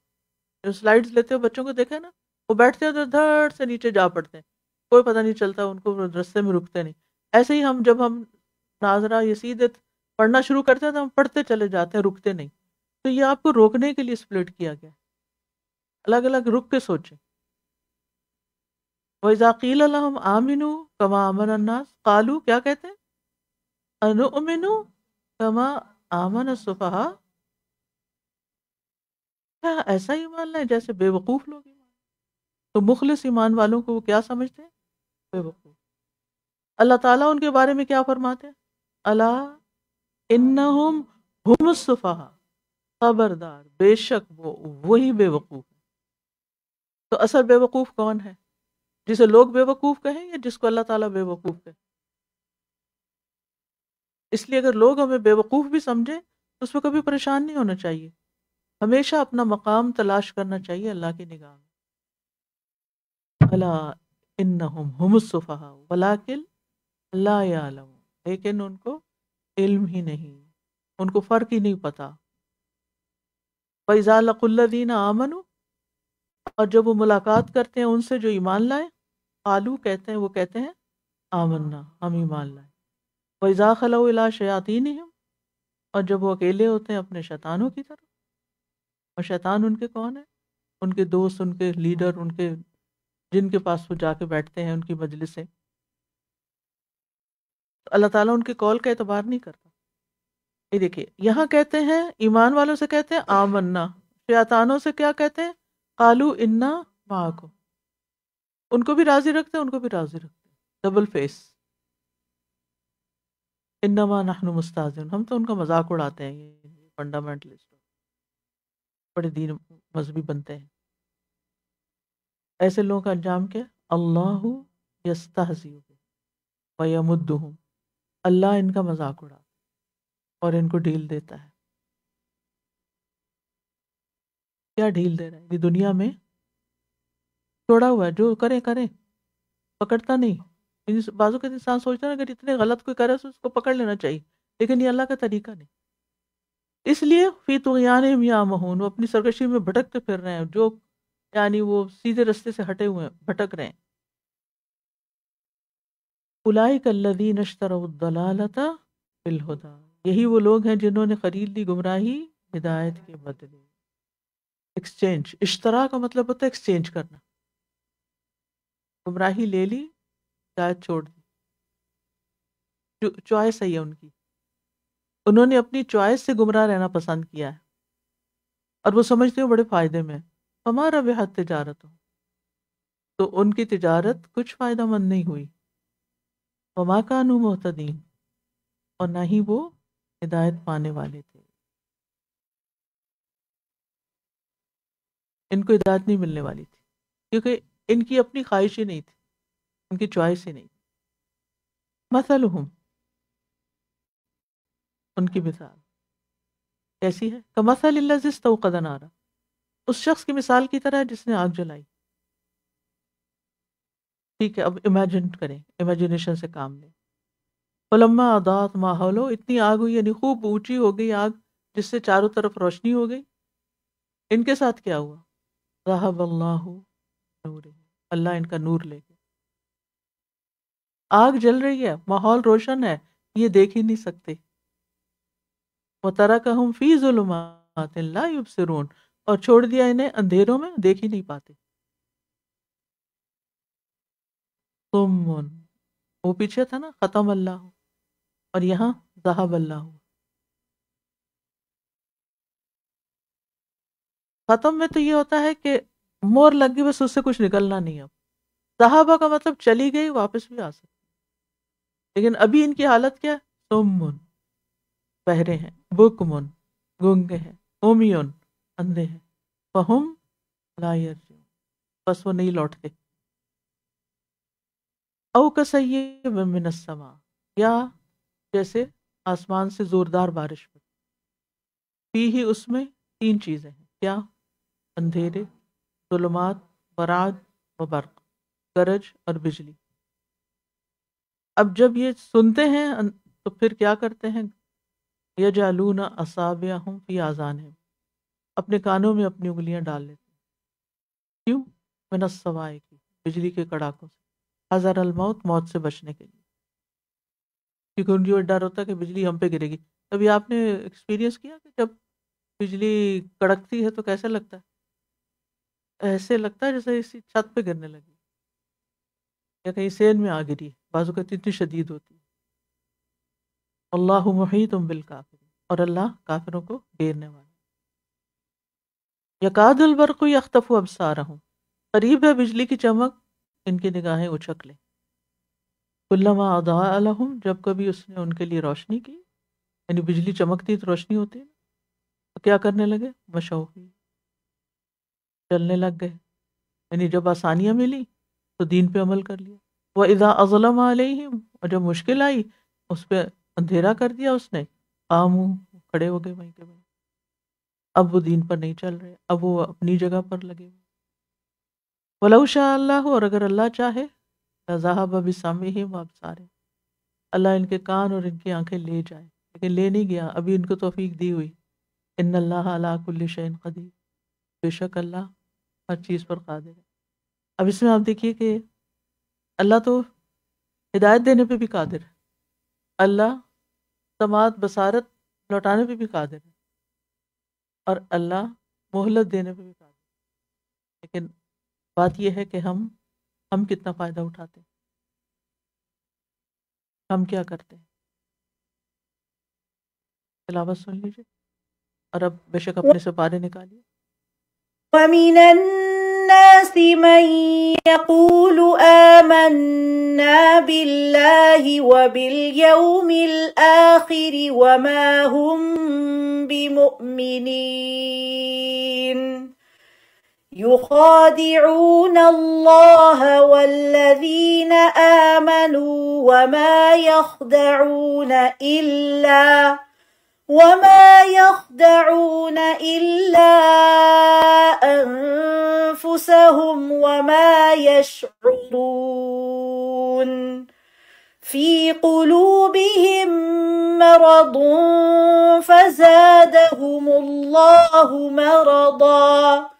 C: جو سلائیڈز لیتے ہو بچوں کو دیکھا نا، وہ بیٹھتے ہیں تو دھڑ سے نیچے جا پڑتے ہیں، کوئی پتہ نہیں چلتا، ان کو رستے میں رکتے نہیں. ایسے ہی جب ہم ناظرہ یہ سیدھے پڑھنا شروع کرتے ہیں تو ہم پڑھتے چلے جاتے ہیں، رکتے نہیں. تو یہ آپ کو روکنے کے لیے سپلٹ کیا گیا، الگ الگ رک کے سوچیں. وَإِذَا قِيلَ لَهُمْ آمِنُوا كَمَا آمَنَ النَّاسُ قَالُوا، کیا کہتے ہیں؟ أَنُؤْمِنُ كَمَا آمَنَ السُّفَهَاءُ، کیا ایسا ایمان لائے جیسے بے وقوف لوگ ایمان. تو مخلص ایمان والوں کو وہ کیا سمجھتے ہیں؟ بے وقوف. اللہ تعالیٰ ان کے بارے میں کیا فرماتے ہیں؟ الا انہم ہم السفہاء، خبردار بے شک وہی بے وقوف ہے. تو اصل بے وقوف کون ہے؟ جسے لوگ بے وقوف کہیں یا جس کو اللہ تعالیٰ بے وقوف کہے؟ اس لیے اگر لوگ ہمیں بے وقوف بھی سمجھیں تو اس پہ کبھی پریشان نہیں ہونا چاہیے، ہمیشہ اپنا مقام تلاش کرنا چاہیے اللہ کی نگاہ میں. الا انہم ہم السفہاء ولکن لا یعلمون، لیکن ان کو علم ہی نہیں، ان کو فرق ہی نہیں پتا. وَإِذَا لَقُوا الَّذِينَ آمَنُوا، اور جب وہ ملاقات کرتے ہیں ان سے جو ایمان لائے، قالوا کہتے ہیں، وہ کہتے ہیں آمنا، ہم ایمان لائے. وَإِذَا خَلَوْا إِلَىٰ شَيَاطِینِهِمْ، اور جب وہ اکیلے ہوتے ہیں اپنے شیطانوں کی طرف. اور شیطان ان کے کون ہیں؟ ان کے دوست، ان کے لیڈر، ان کے جن کے پاس وہ جا کے بیٹھتے ہیں، ان کی مجلسیں. اللہ تعالیٰ ان کے قول کا اعتبار نہیں کرتا. یہ دیکھیے یہاں کہتے ہیں ایمان والوں سے کہتے ہیں آمنا، شیطانوں سے کیا کہتے ہیں؟ قالو انا معکم. ان کو بھی راضی رکھتے ہیں، ان کو بھی راضی رکھتے ہیں. Double face. انما نحن مستہزئون، ہم تو ان کا مذاق اڑاتے ہیں. یہ فنڈامنٹلسٹ بڑے دین مذہبی بنتے ہیں. ایسے لوگوں کا انجام کیا؟ اللہ یستہزئ ویمدہم، اللہ ان کا مذاق اڑاتا اور ان کو ڈھیل دیتا ہے. کیا ڈھیل دے رہا ہے؟ یہ دنیا میں چھوڑا ہوا ہے، جو کریں کریں، پکڑتا نہیں. بعضوں کا انسان سوچتا ہے اگر اتنے غلط کوئی کرے تو اس کو پکڑ لینا چاہیے، لیکن یہ اللہ کا طریقہ نہیں. اس لیے فی طغیانہم یعمہون، وہ اپنی سرکشی میں بھٹکتے پھر رہے ہیں، جو یعنی وہ سیدھے رستے سے ہٹے ہوئے ہیں، بھٹک رہے ہیں. اولئک الذین اشتروا الضلالۃ بالہدی، یہی وہ لوگ ہیں جنہوں نے خرید لی گمراہی ہدایت کے بدلے. ایکسچینج، اشترا کا مطلب ہوتا ہے ایکسچینج کرنا. گمراہی لے لی، ہدایت چھوڑ دی. چوائس ہے یہ ان کی، انہوں نے اپنی چوائس سے گمراہ رہنا پسند کیا ہے اور وہ سمجھتے ہیں بڑے فائدے میں. ہمارا بحد تجارت ہو، تو ان کی تجارت کچھ فائدہ مند نہیں ہوئی. وما کانوا مہتدین، اور نہ ہی وہ ہدایت پانے والے تھے. ان کو ہدایت نہیں ملنے والی تھی کیونکہ ان کی اپنی خواہش ہی نہیں تھی، ان کی چوائس ہی نہیں. مثلہم، ان کی مثال کیسی ہے؟ کمثل الذی استوقد نارا، اس شخص کی مثال کی طرح جس نے آگ جلائی. ٹھیک ہے، اب امیجن کریں، امیجنیشن سے کام لیں. فلما اضاءت ما حولہ، اتنی آگ ہوئی یعنی خوب اونچی ہو گئی آگ جس سے چاروں طرف روشنی ہو گئی. ان کے ساتھ کیا ہوا؟ ذہب اللہ نورہ، اللہ ان کا نور لے گیا. آگ جل رہی ہے، ماحول روشن ہے، یہ دیکھ ہی نہیں سکتے. وَتَرَكَهُمْ فِي ظُلُمَاتٍ لَا يُبْصِرُونَ، اور چھوڑ دیا انہیں اندھیروں میں، دیکھ ہی نہیں پاتے. صُمٌّ، وہ پیچھے تھا نا ختم اللہ، اور یہاں ذہب اللہ. ختم میں تو یہ ہوتا ہے کہ مور لگ گئی، بس اس سے کچھ نکلنا نہیں. اب صحابہ کا مطلب چلی گئی، واپس بھی آ سکتی. لیکن ابھی ان کی حالت کیا؟ صُمٌّ، بہرے ہیں، بکمن، گونگے ہیں، عمیٌ، اندھے ہیں، فہم لا یرجعون، بس وہ نہیں لوٹتے. او کصیب من السماء، یا جیسے آسمان سے زوردار بارش پڑی. فیہ، اس میں تین چیزیں ہیں. کیا؟ اندھیرے، ظلمات، ورعد و برق، گرج اور بجلی. اب جب یہ سنتے ہیں تو پھر کیا کرتے ہیں؟ یجعلون اصابعہم فی آذانہم، اپنے کانوں میں اپنی انگلیاں ڈال لیتے ہیں. کیوں؟ من الصواعق، بجلی کے کڑاکوں سے. حذر الموت، موت سے بچنے کے لیے، کیونکہ ان کو ڈر ہوتا ہے کہ بجلی ہم پہ گرے گی. کبھی آپ نے ایکسپیرینس کیا کہ جب بجلی کڑکتی ہے تو کیسے لگتا ہے؟ ایسے لگتا ہے جیسے اسی چھت پہ گرنے لگی یا کہیں سین میں آ گری. بازو کا اتنی شدید ہوتی ہے. اللہ محیط بالکافرین، اور اللہ کافروں کو گھیرنے والا. یکاد البرق یخطف ابصارہم، قریب ہے بجلی کی چمک ان کی نگاہیں اچک لے. کلما اضاء لہم، جب کبھی اس نے ان کے لیے روشنی کی، یعنی بجلی چمکتی تو روشنی ہوتی ہے، تو کیا کرنے لگے؟ مشوا فیہ، چلنے لگ گئے. یعنی جب آسانیاں ملی تو دین پہ عمل کر لیا. وَإِذَا أَظْلَمَ عَلَيْهِمْ، اور جب مشکل آئی اس پہ اندھیرا کر دیا اس نے، قاموا، کھڑے ہو گئے وہیں کے وہیں. اب وہ دین پر نہیں چل رہے، اب وہ اپنی جگہ پر لگے ہوئے. وَلَوْ شَاءَ اللَّهُ، اور اگر اللہ چاہے، لَذَهَبَ بِسَمْعِهِمْ وَأَبْصَارِهِمْ، اللہ ان کے کان اور ان کی آنکھیں لے جائے، لیکن لے نہیں گیا، ابھی ان کو توفیق دی ہوئی. ان اللہ علی کل شیء قدیر، بے شک اللہ ہر چیز پر قادر ہے. اب اس میں آپ دیکھیے کہ اللہ تو ہدایت دینے پہ بھی قادر ہے، اللہ سماعت بصارت لوٹانے پہ بھی قادر ہے، اور اللہ مہلت دینے پہ بھی قادر ہے. لیکن بات یہ ہے کہ ہم کتنا فائدہ اٹھاتے ہیں، ہم کیا کرتے ہیں. تلاوت سن لیجیے، اور اب بے شک اپنے سپارے نکالیے.
D: وَمِنَ النَّاسِ مَن يَقُولُ آمَنَّا بِاللَّهِ وَبِالْيَوْمِ الْآخِرِ وَمَا هُمْ بِمُؤْمِنِينَ يُخَادِعُونَ اللَّهَ وَالَّذِينَ آمَنُوا وَمَا يخدعون إلا أنفسهم وما يشعرون في قلوبهم مرض فزادهم الله مرضا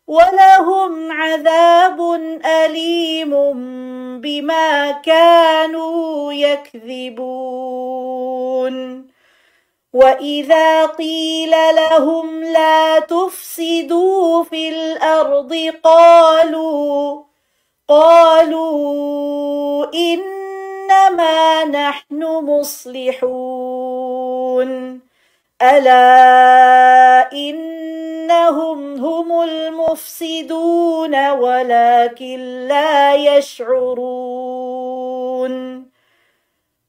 D: ولهم عذاب أليم بما كانوا يكذبون. وَإِذَا قِيلَ لَهُمْ لَا تُفْسِدُوا فِي الْأَرْضِ قَالُوا إِنَّمَا نَحْنُ مُصْلِحُونَ أَلَا إِنَّهُمْ هُمُ الْمُفْسِدُونَ وَلَكِنْ لَا يَشْعُرُونَ.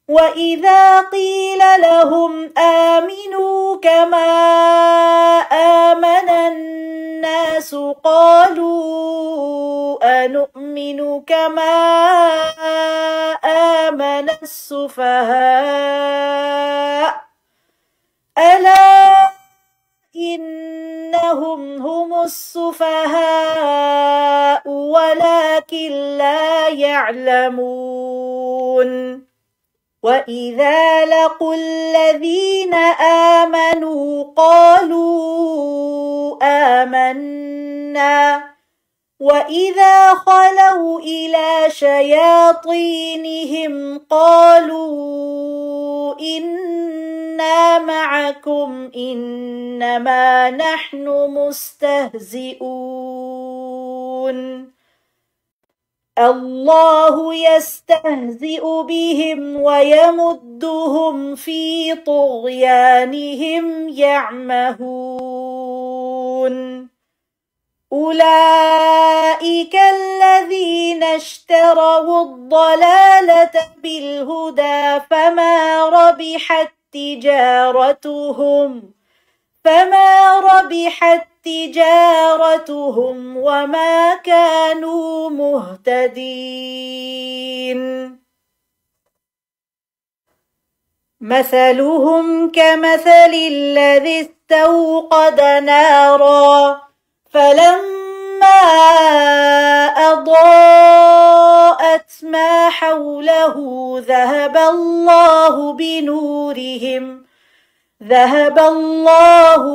D: وَإِذَا قِيلَ لَهُمْ آمِنُوا كَمَا آمَنَ النَّاسُ قَالُوا أَنُؤْمِنُ كَمَا آمَنَ آمن السفهاء ألا إنهم هم السفهاء ولكن لا يعلمون وإذا لقوا الذين آمنوا قالوا آمنا وإذا خلوا إلى شياطينهم قالوا إنا معكم إنما نحن مستهزئون الله يستهزئ بهم ويمدهم في طغيانهم يعمهون أولئك الذين اشتروا الضلالة بالهدى فما ربحت تجارتهم وما كانوا مهتدين مثلهم كمثل الذي استوقد نارا فلما أضاءت ما حوله ذهب الله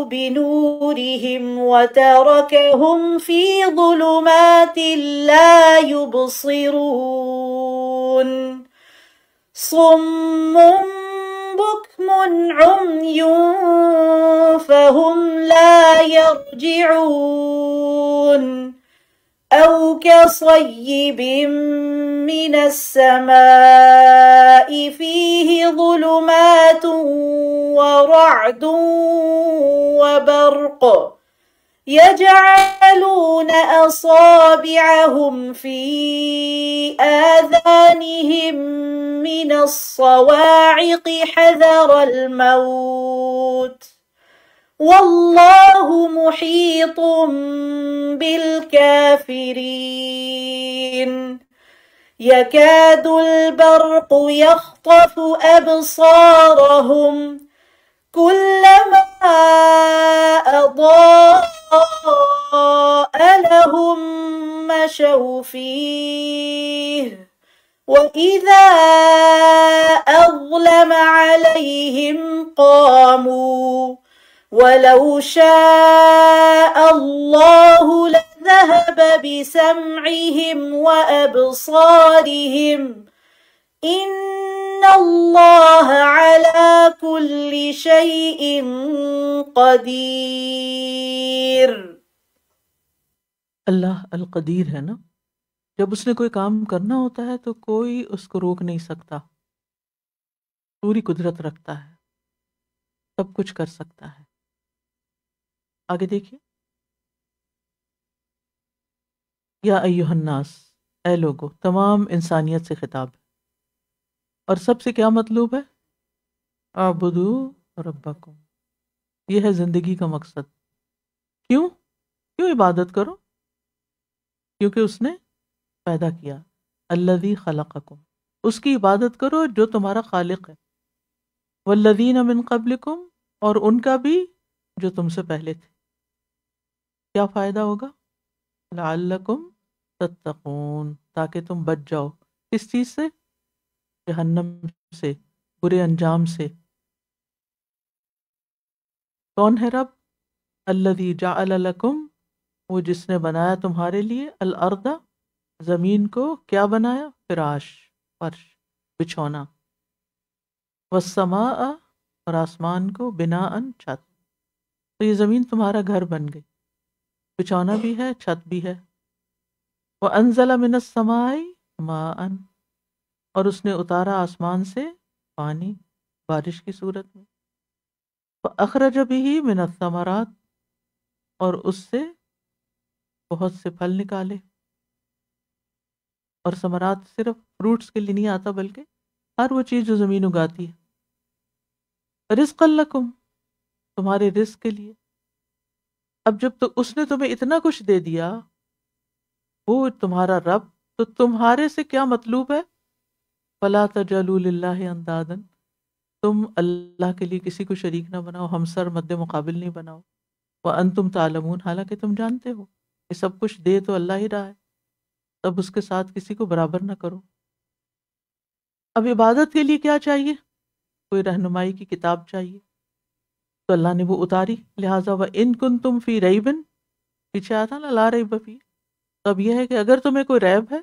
D: بنورهم وتركهم في ظلمات لا يبصرون صم بكم عمي فهم لا يرجعون أو كصيب من السماء فيه ظلمات ورعد وبرق يجعلون أصابعهم في آذانهم من الصواعق حذر الموت والله محيط بالكافرين يكاد البرق يخطف أبصارهم كلما أضاء لهم مشوا فيه وإذا أظلم عليهم قاموا ولو شاء الله لذهب بسمعهم وأبصارهم إن الله على كل شيء قدیر.
C: اللہ القدیر ہے نا، جب اس نے کوئی کام کرنا ہوتا ہے تو کوئی اس کو روک نہیں سکتا، پوری قدرت رکھتا ہے، سب کچھ کر سکتا ہے. آگے دیکھیے، یا ایھا الناس، اے لوگو، تمام انسانیت سے خطاب ہے، اور سب سے کیا مطلوب ہے؟ اعبدوا ربکم، یہ ہے زندگی کا مقصد. کیوں عبادت کرو؟ کیونکہ اس نے پیدا کیا. الذی خلقکم، اس کی عبادت کرو جو تمہارا خالق ہے. والذین من قبلکم، اور ان کا بھی جو تم سے پہلے تھے. کیا فائدہ ہوگا؟ لعلکم تتقون، تاکہ تم بچ جاؤ. کس چیز سے؟ جہنم سے، برے انجام سے. کون ہے رب؟ الذی جعل لکم، وہ جس نے بنایا تمہارے لیے، الارض، زمین کو کیا بنایا؟ فراش، فرش، بچھونا. والسماء، اور آسمان کو بناء، چھت. تو یہ زمین تمہارا گھر بن گئی، بچھونا بھی ہے، چھت بھی ہے. وانزل من السماء ماء، اور اس نے اتارا آسمان سے پانی بارش کی صورت میں. فاخرج به من الثمرات، اور اس سے بہت سے پھل نکالے. اور ثمرات صرف فروٹس کے لیے نہیں آتا، بلکہ ہر وہ چیز جو زمین اگاتی ہے. رزقا لکم، تمہارے رزق کے لیے. اب جب تو اس نے تمہیں اتنا کچھ دے دیا، وہ تمہارا رب، تو تمہارے سے کیا مطلوب ہے؟ فلا تجعلوا للہ اندادا، تم اللہ کے لیے کسی کو شریک نہ بناؤ، ہمسر مد مقابل نہیں بناؤ، وانتم تعلمون، حالانکہ تم جانتے ہو کہ سب کچھ دے تو اللہ ہی رہا ہے، تب اس کے ساتھ کسی کو برابر نہ کرو۔ اب عبادت کے لیے کیا چاہیے؟ کوئی رہنمائی کی کتاب چاہیے، تو اللہ نے وہ اتاری، لہٰذا وَإِن كُنتُمْ فِي رَيْبٍ، پیچھے آتا نا لا ریب فیہ، تو اب یہ ہے کہ اگر تمہیں کوئی ریب ہے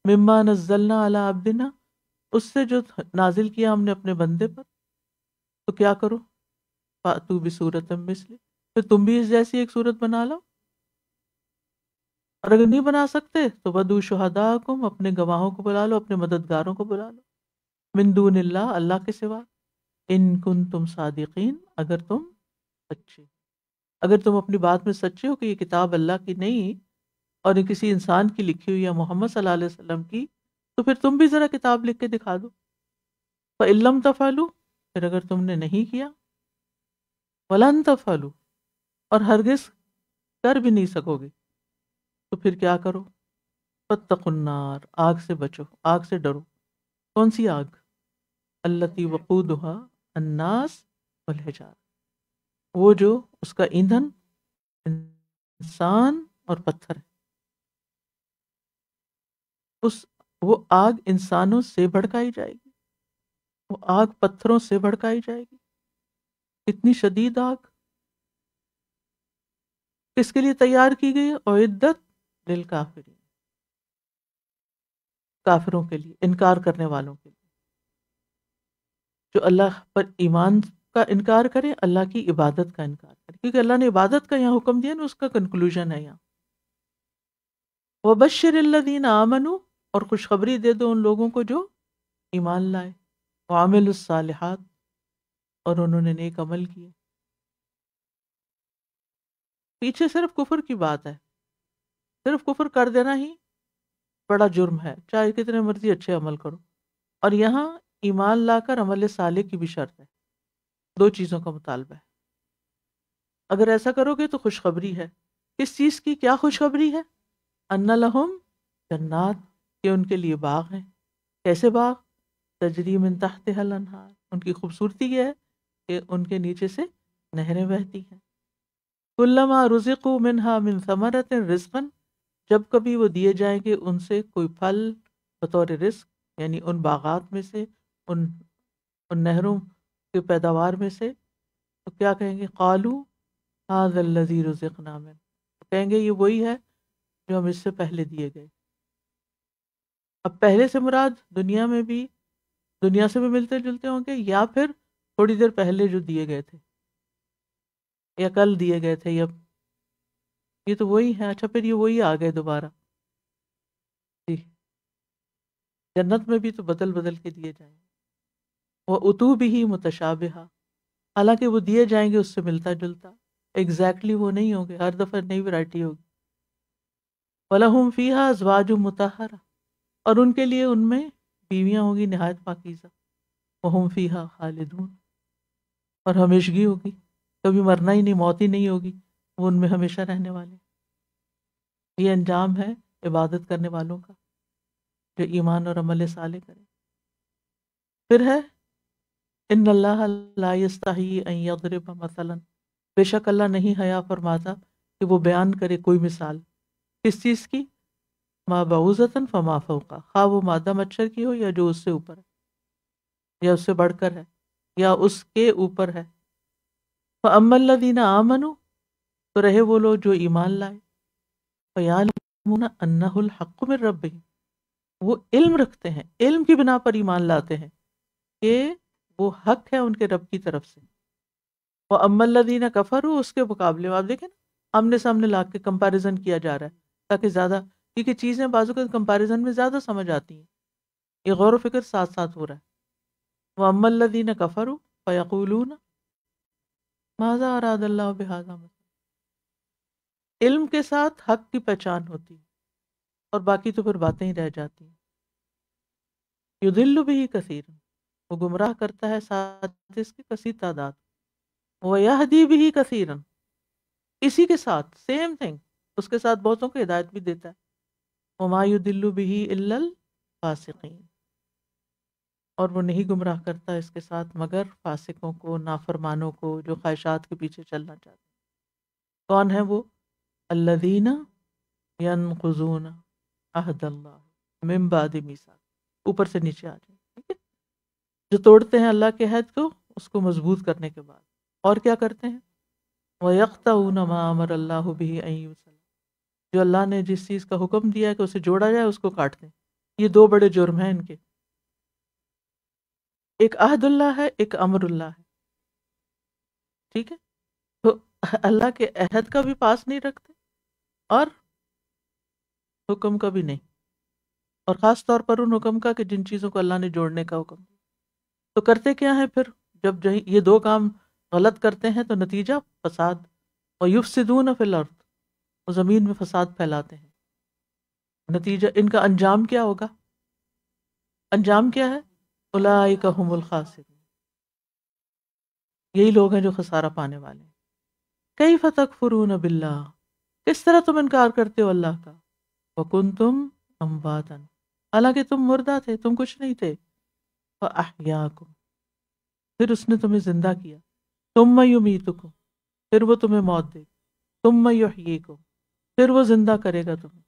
C: مما نزلنا علی عبدنا، اس سے جو نازل کیا ہم نے اپنے بندے پر، تو کیا کرو؟ فَأْتُوا بِسُورَةٍ مِثْلِهِ، پھر تم بھی اس جیسی ایک صورت بنا لو، اور اگر نہیں بنا سکتے تو وَدُوا شُهَدَاءَكُمْ، اپنے گواہوں کو بلا لو، اپنے مددگاروں کو بلا لو، من دون اللہ، اللہ کے سوا، ان کنتم صادقین، اگر تم سچے، اگر تم اپنی بات میں سچے ہو کہ یہ کتاب اللہ کی نہیں اور یہ کسی انسان کی لکھی ہوئی یا محمد صلی اللہ علیہ وسلم کی، تو پھر تم بھی ذرا کتاب لکھ کے دکھا دو۔ فَإِن لَّمْ تَفْعَلُوا، پھر اگر تم نے نہیں کیا، وَلَن تَفْعَلُوا، اور ہرگز کر بھی نہیں سکو گے، تو پھر کیا کرو؟ فَاتَّقُوا النَّارَ، آگ سے بچو، آگ سے ڈرو۔ کون سی آگ؟ الَّتِي وَقُودُهَا النَّاسُ وَالْحِجَارَةُ، وہ جو اس کا ایندھن انسان اور پتھر ہے، وہ آگ انسانوں سے بھڑکائی جائے گی، وہ آگ پتھروں سے بھڑکائی جائے گی، اتنی شدید آگ کس کے لیے تیار کی گئی ہے؟ اعدت للکافرین، کافروں کے لیے، انکار کرنے والوں کے لیے، جو اللہ پر ایمان کا انکار کرے، اللہ کی عبادت کا انکار کرے، کیونکہ اللہ نے عبادت کا یہاں حکم دیا نا، اس کا کنکلوژن ہے یہاں۔ وَبَشِّرِ الَّذِينَ آمَنُوا، اور خوشخبری دے دو ان لوگوں کو جو ایمان لائے، وَعَمِلُوا الصَّالِحَاتِ، اور انہوں نے نیک عمل کیے۔ پیچھے صرف کفر کی بات ہے، صرف کفر کر دینا ہی بڑا جرم ہے، چاہے کتنے مرضی اچھے عمل کرو، اور یہاں ایمان لا کر عمل صالح کی بھی شرط ہے، دو چیزوں کا مطالبہ ہے۔ اگر ایسا کرو گے تو خوشخبری ہے، کس چیز کی؟ کیا خوشخبری ہے؟ ان لہم جنات، کہ ان کے لیے باغ ہیں، کیسے باغ؟ تجری من تحتها الانہار، ان کی خوبصورتی یہ ہے کہ ان کے نیچے سے نہریں بہتی ہیں۔ کلما رزقوا منها من ثمرۃ رزقا، جب کبھی وہ دیے جائیں گے ان سے کوئی پھل بطور رزق، یعنی ان باغات میں سے، ان نہروں کے پیداوار میں سے، تو کیا کہیں گے؟ قالوا هذا الذی رزقنا من، کہیں گے یہ وہی ہے جو ہم اس سے پہلے دیے گئے۔ اب پہلے سے مراد دنیا میں بھی، دنیا سے بھی ملتے جلتے ہوں گے، یا پھر تھوڑی دیر پہلے جو دیے گئے تھے، یا کل دیے گئے تھے، یا یہ تو وہی ہے۔ اچھا پھر یہ وہی آ گئے دوبارہ، جی جنت میں بھی تو بدل بدل کے دیے جائیں گے۔ وَأُتُوا بِهِ مُتَشَابِهًا، حالانکہ وہ دیے جائیں گے اس سے ملتا جلتا، ایگزیکٹلی وہ نہیں ہوں گے، ہر دفعہ نئی ورائٹی ہوگی۔ وَلَهُمْ فِيهَا أَزْوَاجٌ مُطَهَّرَةٌ، اور ان کے لیے ان میں بیویاں ہوں گی نہایت پاکیزہ۔ وَهُمْ فِيهَا خَالِدُونَ، اور ہمیشگی ہوگی، کبھی مرنا ہی نہیں، موت ہی نہیں ہوگی، وہ ان میں ہمیشہ رہنے والے۔ یہ انجام ہے عبادت کرنے والوں کا، جو ایمان اور عمل صالح کرے۔ پھر ہے ان اللہ لا یستحی ان یضرب مثلا، بے شک اللہ نہیں حیا فرماتا کہ وہ بیان کرے کوئی مثال، کس چیز کی؟ ما بعوضۃ فما فوقا، خواہ وہ مادہ مچھر کی ہو یا جو اس سے اوپر ہے، یا اس سے بڑھ کر ہے، یا اس کے اوپر ہے۔ فاما الذین آمنوا، تو رہے وہ لوگ جو ایمان لائے، فیعلمون انہ الحق من ربہم، وہ علم رکھتے ہیں، علم کی بنا پر ایمان لاتے ہیں کہ وہ حق ہے ان کے رب کی طرف سے۔ وَأَمَّا الَّذِينَ كَفَرُوا، اس کے مقابلے میں آپ دیکھیں نا، آمنے سامنے لا کے کمپیریزن کیا جا رہا ہے تاکہ زیادہ، کیونکہ چیزیں بعض اوقات کمپیریزن میں زیادہ سمجھ آتی ہیں، یہ غور و فکر ساتھ ساتھ ہو رہا ہے۔ وَأَمَّا الَّذِينَ كَفَرُوا فَيَقُولُونَ مَاذَا أَرَادَ اللَّهُ بِهَذَا مَثَلًا، علم کے ساتھ حق کی پہچان ہوتی ہے، اور باقی تو پھر باتیں ہی رہ جاتی ہیں۔ يُضِلُّ بِهِ كَثِيرًا، وہ گمراہ کرتا ہے ساتھ اس کی کثیر تعداد، وَيَهْدِي بِهِ كَثِيرًا، اسی کے ساتھ سیم تھنگ، اس کے ساتھ بہتوں کو ہدایت بھی دیتا ہے۔ وَمَا يُضِلُّ بِهِ إِلَّا الْفَاسِقِينَ، اور وہ نہیں گمراہ کرتا اس کے ساتھ مگر فاسقوں کو، نافرمانوں کو، جو خواہشات کے پیچھے چلنا چاہتے ہیں۔ کون ہے وہ؟ الذین ینقضون عہد اللہ من بعد میثاق، اوپر سے نیچے آ جائیں، ٹھیک ہے، جو توڑتے ہیں اللہ کے عہد کو، اس کو مضبوط کرنے کے بعد، اور کیا کرتے ہیں؟ وَيَقْطَعُونَ مَا أَمَرَ اللَّهُ بِهِ أَن يُوصَلَ، جو اللہ نے جس چیز کا حکم دیا ہے کہ اسے جوڑا جائے اس کو کاٹتے ہیں۔ یہ دو بڑے جرم ہیں ان کے، ایک عہد اللہ ہے، ایک امر اللہ ہے، ٹھیک ہے، تو اللہ کے عہد کا بھی پاس نہیں رکھتے اور حکم کا بھی نہیں، اور خاص طور پر ان حکم کا کہ جن چیزوں کو اللہ نے جوڑنے کا حکم دیا۔ تو کرتے کیا ہیں پھر جب یہ دو کام غلط کرتے ہیں تو نتیجہ فساد، وَيُفْسِدُونَ فِي الْأَرْضِ، وہ زمین میں فساد پھیلاتے ہیں۔ نتیجہ ان کا انجام کیا ہوگا؟ انجام کیا ہے؟ اولئک هم الخاسرون، یہی لوگ ہیں جو خسارہ پانے والے ہیں۔ کیف تکفرون باللہ، کس طرح تم انکار کرتے ہو اللہ کا، وکنتم امواتا، حالانکہ تم مردہ تھے، تم کچھ نہیں تھے، فاحیاکم، پھر اس نے تمہیں زندہ کیا، ثم یمیتکم، پھر وہ تمہیں موت دے، ثم یحییکم، پھر وہ زندہ کرے گا تمہیں،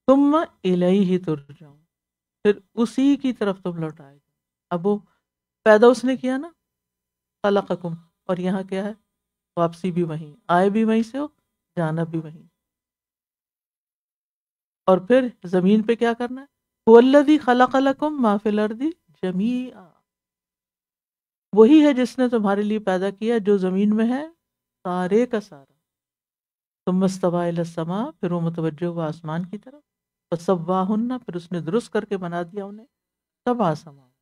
C: ثم الیہ ترجعون، پھر اسی کی طرف تم لوٹائے گا۔ اب وہ پیدا اس نے کیا نا، خلقکم، اور یہاں کیا ہے؟ واپسی بھی وہیں، آئے بھی وہیں سے ہو، جانا بھی وہیں، اور پھر زمین پہ کیا کرنا ہے؟ هو الذی خلق لکم ما فی الارض جمیعا، وہی ہے جس نے تمہارے لیے پیدا کیا جو زمین میں ہے سارے کا سارا۔ ثم استوی الی السماء، پھر وہ متوجہ ہوا آسمان کی طرف، فسواہن، پھر اس نے درست کر کے بنا دیا انہیں، سبع سماوات،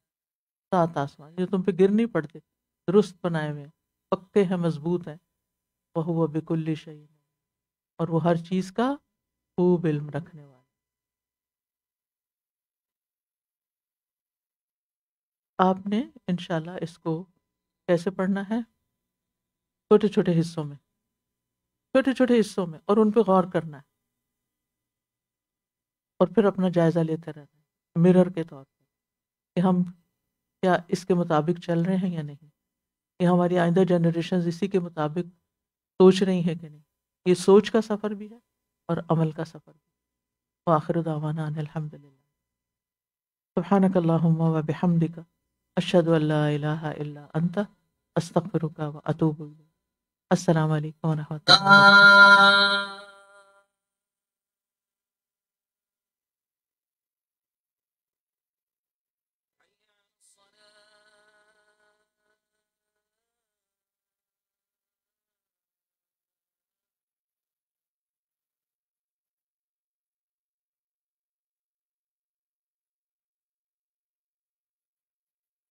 C: 7 آسمان، جو تم پہ گر نہیں پڑتے، درست بنائے ہوئے ہیں، پکے ہیں، مضبوط ہیں۔ وہو بکل شیء، اور وہ ہر چیز کا خوب علم رکھنے والا۔ آپ نے انشاءاللہ اس کو کیسے پڑھنا ہے؟ چھوٹے چھوٹے حصوں میں، چھوٹے چھوٹے حصوں میں، اور ان پہ غور کرنا ہے، اور پھر اپنا جائزہ لیتے رہنا ہے مرر کے طور پر، کہ ہم کیا اس کے مطابق چل رہے ہیں یا نہیں، کہ ہماری آئندہ جنریشنز اسی کے مطابق سوچ رہی ہیں کہ نہیں۔ یہ سوچ کا سفر بھی ہے اور عمل کا سفر بھی۔ وآخر دعوانا ان الحمدللہ، سبحانک اللہم وبحمدک، اشہد ان لا الہ الا انت، استغفرک واتوب الیک۔ السلام علیکم ورحمۃ اللہ وبرکاتہ۔